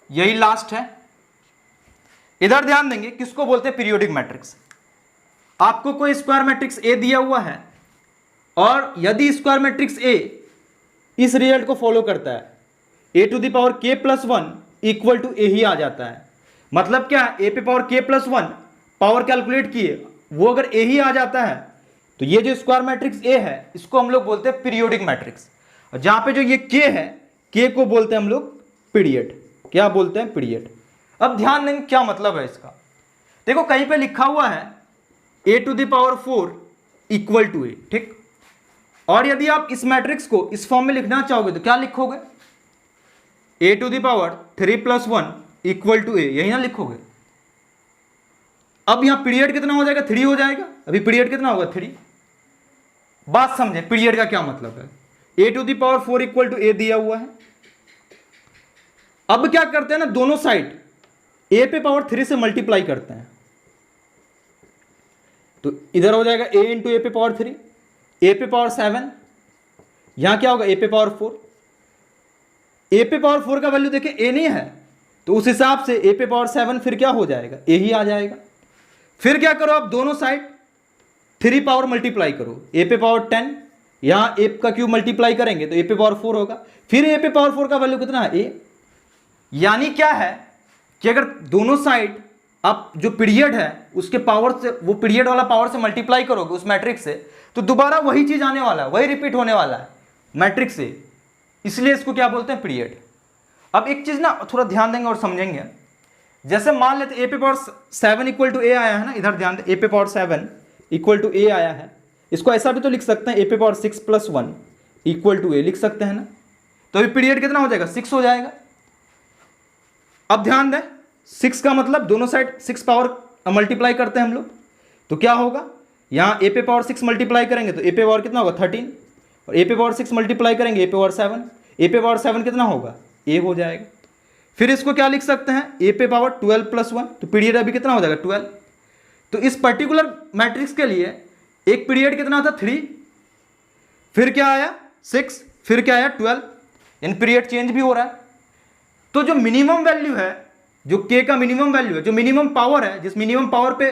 A: यही लास्ट है। इधर ध्यान देंगे, किसको बोलते हैं पीरियोडिक मैट्रिक्स। आपको कोई स्क्वायर मैट्रिक्स ए दिया हुआ है और यदि स्क्वायर मैट्रिक्स ए इस रिजल्ट को फॉलो करता है, ए टू द पावर के प्लस 1 इक्वल टू ए ही आ जाता है, मतलब क्या, ए पे पावर के प्लस 1 पावर कैलकुलेट किए, वो अगर ए ही आ जाता है तो ये जो स्क्वायर मैट्रिक्स ए है इसको हम लोग बोलते हैं पीरियोडिक मैट्रिक्स। और जहां पे जो ये के है, के को बोलते हैं हम लोग पीरियड, क्या बोलते हैं, पीरियड। अब ध्यान देंगे क्या मतलब है इसका। देखो कहीं पे लिखा हुआ है A to the power 4 equal to A, ठीक, और यदि आप इस मैट्रिक्स को इस फॉर्म में लिखना चाहोगे तो क्या लिखोगे, A to the power 3 plus 1 equal to A, यही ना लिखोगे। अब यहां पीरियड कितना हो जाएगा, 3 हो जाएगा। अभी पीरियड कितना होगा, 3। बात समझे पीरियड का क्या मतलब है, A to the power 4 equal to A दिया हुआ है। अब क्या करते हैं ना, दोनों साइड ए पे पावर 3 से मल्टीप्लाई करते हैं, तो इधर हो जाएगा ए इंटू ए पे पावर 3, ए पे पावर 7, यहां क्या होगा, ए पे पावर 4। ए पे पावर 4 का वैल्यू देखें ए नहीं है, तो उस हिसाब से ए पे पावर 7 फिर क्या हो जाएगा, ए ही आ जाएगा। फिर क्या करो, आप दोनों साइड 3 पावर मल्टीप्लाई करो, ए पे पावर 10, यहां ए का क्यूब मल्टीप्लाई करेंगे तो ए पे पावर 4 होगा, फिर ए पे पावर 4 का वैल्यू कितना है, ए। यानी क्या है कि अगर दोनों साइड आप जो पीरियड है उसके पावर से, वो पीरियड वाला पावर से मल्टीप्लाई करोगे उस मैट्रिक्स से, तो दोबारा वही चीज आने वाला है, वही रिपीट होने वाला है मैट्रिक्स से, इसलिए इसको क्या बोलते हैं, पीरियड। अब एक चीज ना थोड़ा ध्यान देंगे और समझेंगे, जैसे मान लेते ए पे पावर 7 इक्वल टू ए आया है ना, इधर ध्यान दे, ए पे पावर 7 इक्वल टू ए आया है, इसको ऐसा भी तो लिख सकते हैं, ए पे पावर 6 प्लस 1 इक्वल टू ए लिख सकते हैं ना, तो अभी पीरियड कितना हो जाएगा, 6 हो जाएगा। अब ध्यान दें, 6 का मतलब दोनों साइड 6 पावर मल्टीप्लाई करते हैं हम लोग, तो क्या होगा, यहां ए पे पावर 6 मल्टीप्लाई करेंगे तो ए पे पावर कितना होगा, 13, और ए पे पावर 6 मल्टीप्लाई करेंगे ए पे पावर 7, ए पे पावर 7 कितना होगा, ए हो जाएगा। फिर इसको क्या लिख सकते हैं, ए पे पावर 12 प्लस 1, तो पीरियड अभी कितना हो जाएगा, 12। तो इस पर्टिकुलर मैट्रिक्स के लिए एक पीरियड कितना था, 3, फिर क्या आया 6, फिर क्या आया 12, इन पीरियड चेंज भी हो रहा है। तो जो मिनिमम वैल्यू है, जो के का मिनिमम वैल्यू है, जो मिनिमम पावर है, जिस मिनिमम पावर पे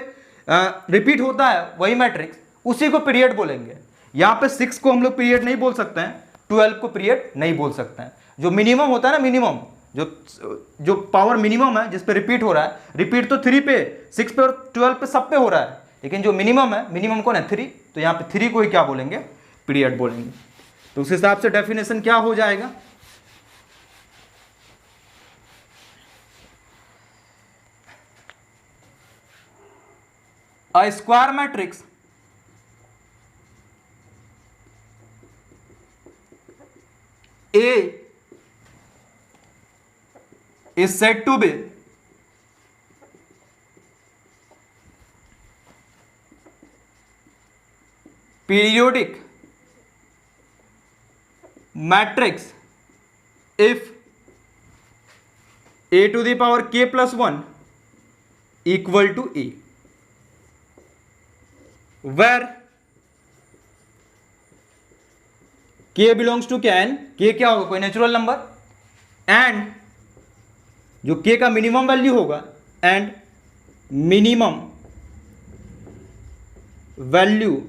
A: रिपीट होता है वही मैट्रिक्स, उसी को पीरियड बोलेंगे। यहां पे 6 को हम लोग पीरियड नहीं बोल सकते हैं, 12 को पीरियड नहीं बोल सकते हैं। जो मिनिमम होता है ना, मिनिमम जो पावर मिनिमम है जिस पे रिपीट हो रहा है, रिपीट तो 3 पे, 6 पे और 12 पे, सब पे हो रहा है, लेकिन जो मिनिमम है, मिनिमम कौन है, 3, तो यहाँ पे 3 को ही क्या बोलेंगे, पीरियड बोलेंगे। तो उस हिसाब से डेफिनेशन क्या हो जाएगा, a square matrix A is said to be periodic matrix if a to the power k plus 1 equal to a, where k belongs to क्या, n, k क्या होगा, कोई नेचुरल नंबर, एंड जो k का minimum value होगा, and minimum value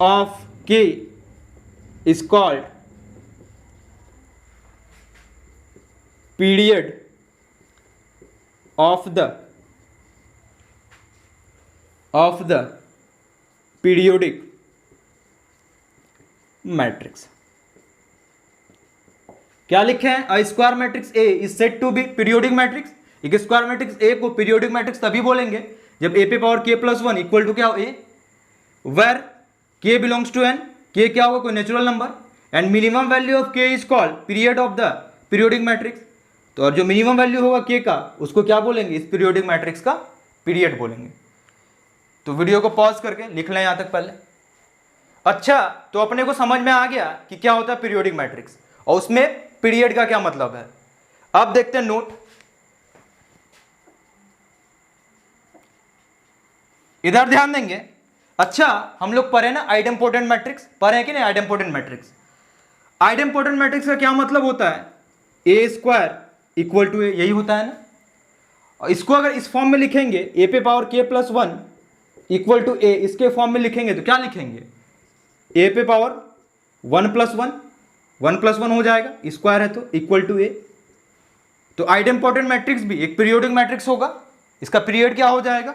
A: of k is called period of the periodic matrix. क्या लिखे हैं? A square matrix A is said to be periodic matrix. एक स्क्वायर मैट्रिक्स ए को periodic matrix तभी बोलेंगे जब ए पे पावर के प्लस वन इक्वल टू क्या हो A, where k belongs to N, k क्या होगा? कोई natural number, and minimum value of k is called period of the periodic matrix. तो और जो मिनिमम वैल्यू होगा के का, उसको क्या बोलेंगे? इस पीरियोडिक मैट्रिक्स का पीरियड बोलेंगे। तो वीडियो को पॉज करके लिख लें यहां तक पहले। अच्छा, तो अपने को समझ में आ गया कि क्या होता है पीरियोडिक मैट्रिक्स और उसमें पीरियड का क्या मतलब है। अब देखते हैं नोट। इधर ध्यान देंगे। अच्छा, हम लोग पढ़े ना आइडेम्पोटेंट मैट्रिक्स, पढ़े कि नहीं? आइडेम्पोटेंट मैट्रिक्स, आइडेम्पोटेंट मैट्रिक्स का क्या मतलब होता है? A square equal to A, यही होता है ना। और इसको अगर इस फॉर्म में लिखेंगे ए पे पावर के प्लस वन इक्वल टू ए, इसके फॉर्म में लिखेंगे तो क्या लिखेंगे? ए पे पावर वन प्लस वन हो जाएगा, स्क्वायर है तो इक्वल टू ए। तो आइडेम्पोटेंट मैट्रिक्स भी एक पीरियोडिक मैट्रिक्स होगा, इसका पीरियड क्या हो जाएगा?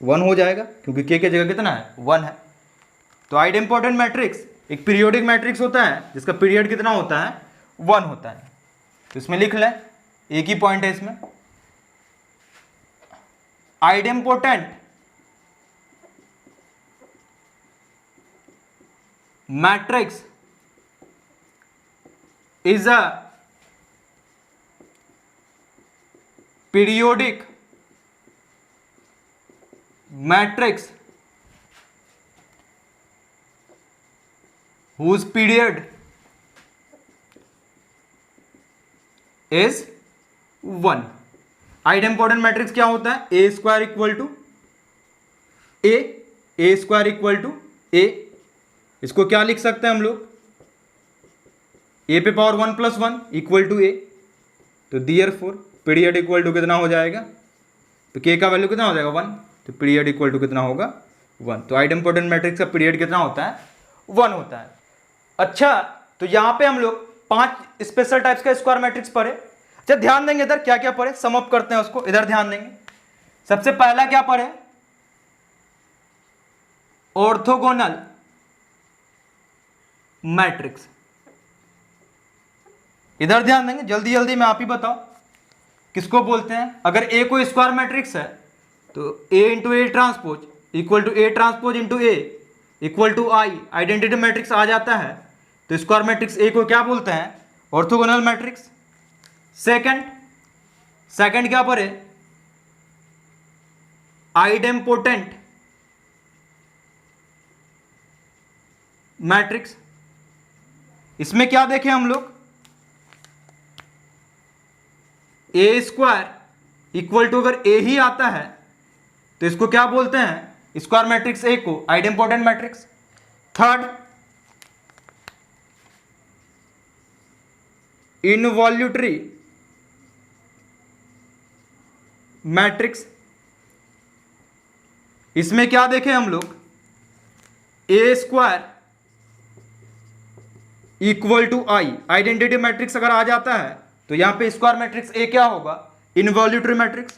A: वन हो जाएगा, क्योंकि के जगह कितना है? वन है। तो आइडेम्पोटेंट मैट्रिक्स एक पीरियोडिक मैट्रिक्स होता है जिसका पीरियड कितना होता है? वन होता है। तो इसमें लिख लें, एक ही पॉइंट है इसमें, idempotent matrix is a periodic matrix whose period is one. Idempotent matrix क्या होता है? A square equal to A square equal to A. इसको क्या लिख सकते हैं हम लोग? ए पे power one plus one equal to A. तो देयरफॉर पीरियड इक्वल टू कितना हो जाएगा? तो के का वैल्यू कितना हो जाएगा? वन। तो पीरियड इक्वल टू कितना होगा? वन। तो आइडेम्पोटेंट मैट्रिक्स का पीरियड कितना होता है? वन होता है। अच्छा, तो यहाँ पे हम लोग 5 स्पेशल टाइप्स का स्क्वायर मैट्रिक्स पढ़े। अच्छा, ध्यान देंगे इधर क्या क्या पढ़े, सम अप करते हैं उसको। इधर ध्यान देंगे, सबसे पहला क्या पढ़े? Orthogonal matrix. इधर ध्यान देंगे, जल्दी जल्दी मैं आप ही बताओ किसको बोलते हैं। अगर ए कोई स्क्वायर मैट्रिक्स है तो A into A transpose equal to A transpose into A equal to I, identity matrix आ जाता है। तो स्क्वायर मैट्रिक्स ए को क्या बोलते हैं? Orthogonal matrix. सेकंड क्या पढ़े? Idempotent matrix. इसमें क्या देखें हम लोग? ए स्क्वायर इक्वल टू, अगर ए ही आता है तो इसको क्या बोलते हैं? स्क्वायर मैट्रिक्स ए को idempotent matrix. Third, involutory matrix. इसमें क्या देखें हम लोग? A square equal to I, identity matrix अगर आ जाता है तो यहां पे स्क्वायर मैट्रिक्स ए क्या होगा? Involutory matrix.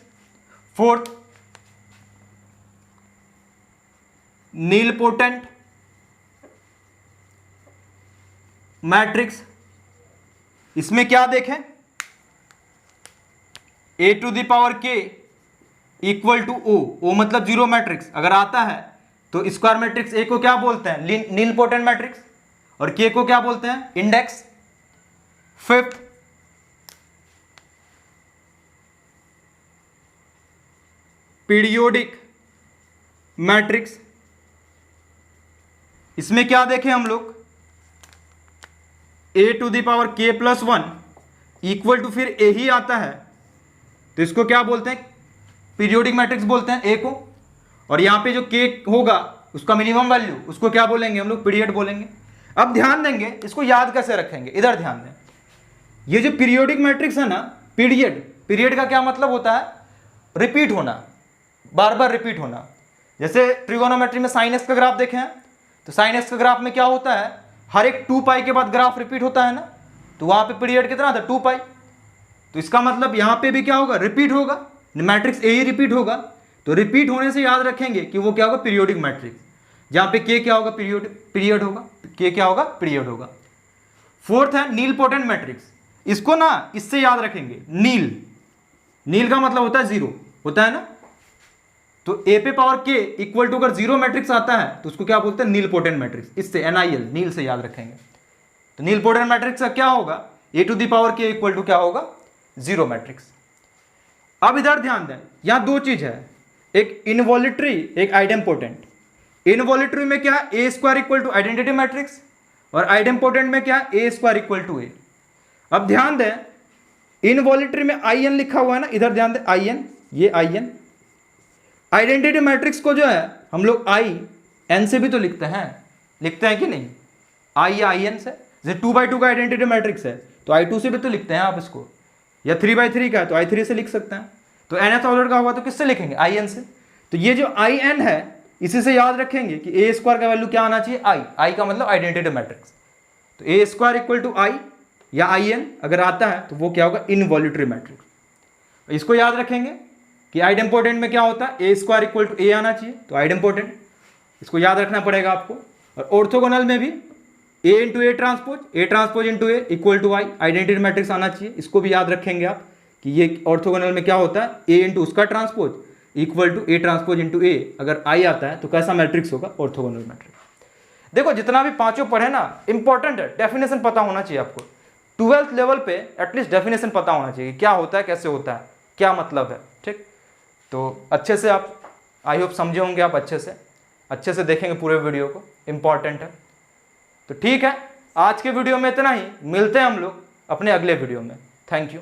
A: Fourth, nilpotent matrix. इसमें क्या देखें? ए टू द पावर के इक्वल टू ओ मतलब जीरो मैट्रिक्स अगर आता है तो स्क्वायर मैट्रिक्स ए को क्या बोलते हैं? नीलपोटेंट मैट्रिक्स, और के को क्या बोलते हैं? इंडेक्स। Fifth, periodic matrix. इसमें क्या देखें हम लोग? ए टू द पावर के प्लस वन इक्वल टू, फिर ए ही आता है तो इसको क्या बोलते हैं? पीरियोडिक मैट्रिक्स बोलते हैं ए को। और यहां पे जो के होगा उसका मिनिमम वैल्यू, उसको क्या बोलेंगे हम लोग? पीरियड बोलेंगे। अब ध्यान देंगे, इसको याद कैसे रखेंगे? इधर ध्यान दें, ये जो पीरियोडिक मैट्रिक्स है ना, पीरियड का क्या मतलब होता है? रिपीट होना, बार बार रिपीट होना। जैसे ट्रिगोनोमेट्री में साइन एक्स का ग्राफ देखें तो साइन एक्स का ग्राफ में क्या होता है? हर एक 2 पाई के बाद ग्राफ रिपीट होता है ना, तो वहां पे पीरियड कितना था? 2 पाई। तो इसका मतलब यहाँ पे भी क्या होगा, रिपीट होगा, मैट्रिक्स ए ही रिपीट होगा। तो रिपीट होने से याद रखेंगे कि वो क्या होगा, पीरियोडिक मैट्रिक्स, जहाँ पे के क्या होगा, पीरियड होगा, के क्या होगा, पीरियड होगा। फोर्थ है नीलपोटेंट मैट्रिक्स। इसको ना इससे याद रखेंगे, नील का मतलब होता है जीरो, होता है ना। तो ए पे पावर के इक्वल टू अगर जीरो मैट्रिक्स आता है तो उसको क्या बोलते हैं, नीलपोटेंट मैट्रिक्स। इससे NIL, नील से याद रखेंगे। तो नीलपोटेंट मैट्रिक्स का क्या होगा, ए टू द पावर के इक्वल टू क्या होगा, जीरो मैट्रिक्स। अब इधर ध्यान दें, यहां दो चीज है, एक इनवॉल्यूटरी, एक आइडेम्पोटेंट। इनवॉल्यूटरी में क्या, A square equal to identity matrix, और आइडेम्पोटेंट में क्या, A square equal to A. अब ध्यान दें, इनवॉल्यूटरी में IN लिखा हुआ है ना, इधर ध्यान दें, IN, ये IN। आइडेंटिटी मैट्रिक्स को जो है हम लोग IN से भी तो लिखते हैं कि नहीं, I या IN से। जैसे 2/2 का आइडेंटिटी मैट्रिक्स है तो I2 से भी तो लिखते हैं आप इसको, या 3/3 का है तो I3 से लिख सकते हैं। तो nth ऑर्डर का होगा तो किससे लिखेंगे, IN से। तो ये जो IN है इसी से याद रखेंगे कि ए स्क्वायर का वैल्यू क्या आना चाहिए, I का मतलब आइडेंटिटी मैट्रिक्स। तो ए स्क्वायर इक्वल टू I या IN अगर आता है तो वो क्या होगा, इनवॉल्यूटरी मैट्रिक्स। इसको याद रखेंगे कि आइडेम्पोटेंट में क्या होता है, ए स्क्वायर इक्वल टू ए आना चाहिए, तो आइडेम्पोटेंट, इसको याद रखना पड़ेगा आपको। और ऑर्थोगोनल में भी A into A transpose into A equal to I, identity matrix आना चाहिए। इसको भी याद रखेंगे आप कि ये ऑर्थोगोनल में क्या होता है, ए इंटू उसका transpose equal to A transpose into A. अगर आई आता है तो कैसा मैट्रिक्स होगा, ऑर्थोगोनल मैट्रिक्स। देखो जितना भी पांचों पढ़े ना, इंपॉर्टेंट है, डेफिनेशन पता होना चाहिए आपको। 12th लेवल पे एटलीस्ट डेफिनेशन पता होना चाहिए, क्या होता है, कैसे होता है, क्या मतलब है, ठीक। तो अच्छे से आप, आई होप समझे होंगे आप, अच्छे से देखेंगे पूरे वीडियो को, इंपॉर्टेंट है। तो ठीक है, आज के वीडियो में इतना ही, मिलते हैं हम लोग अपने अगले वीडियो में। Thank you.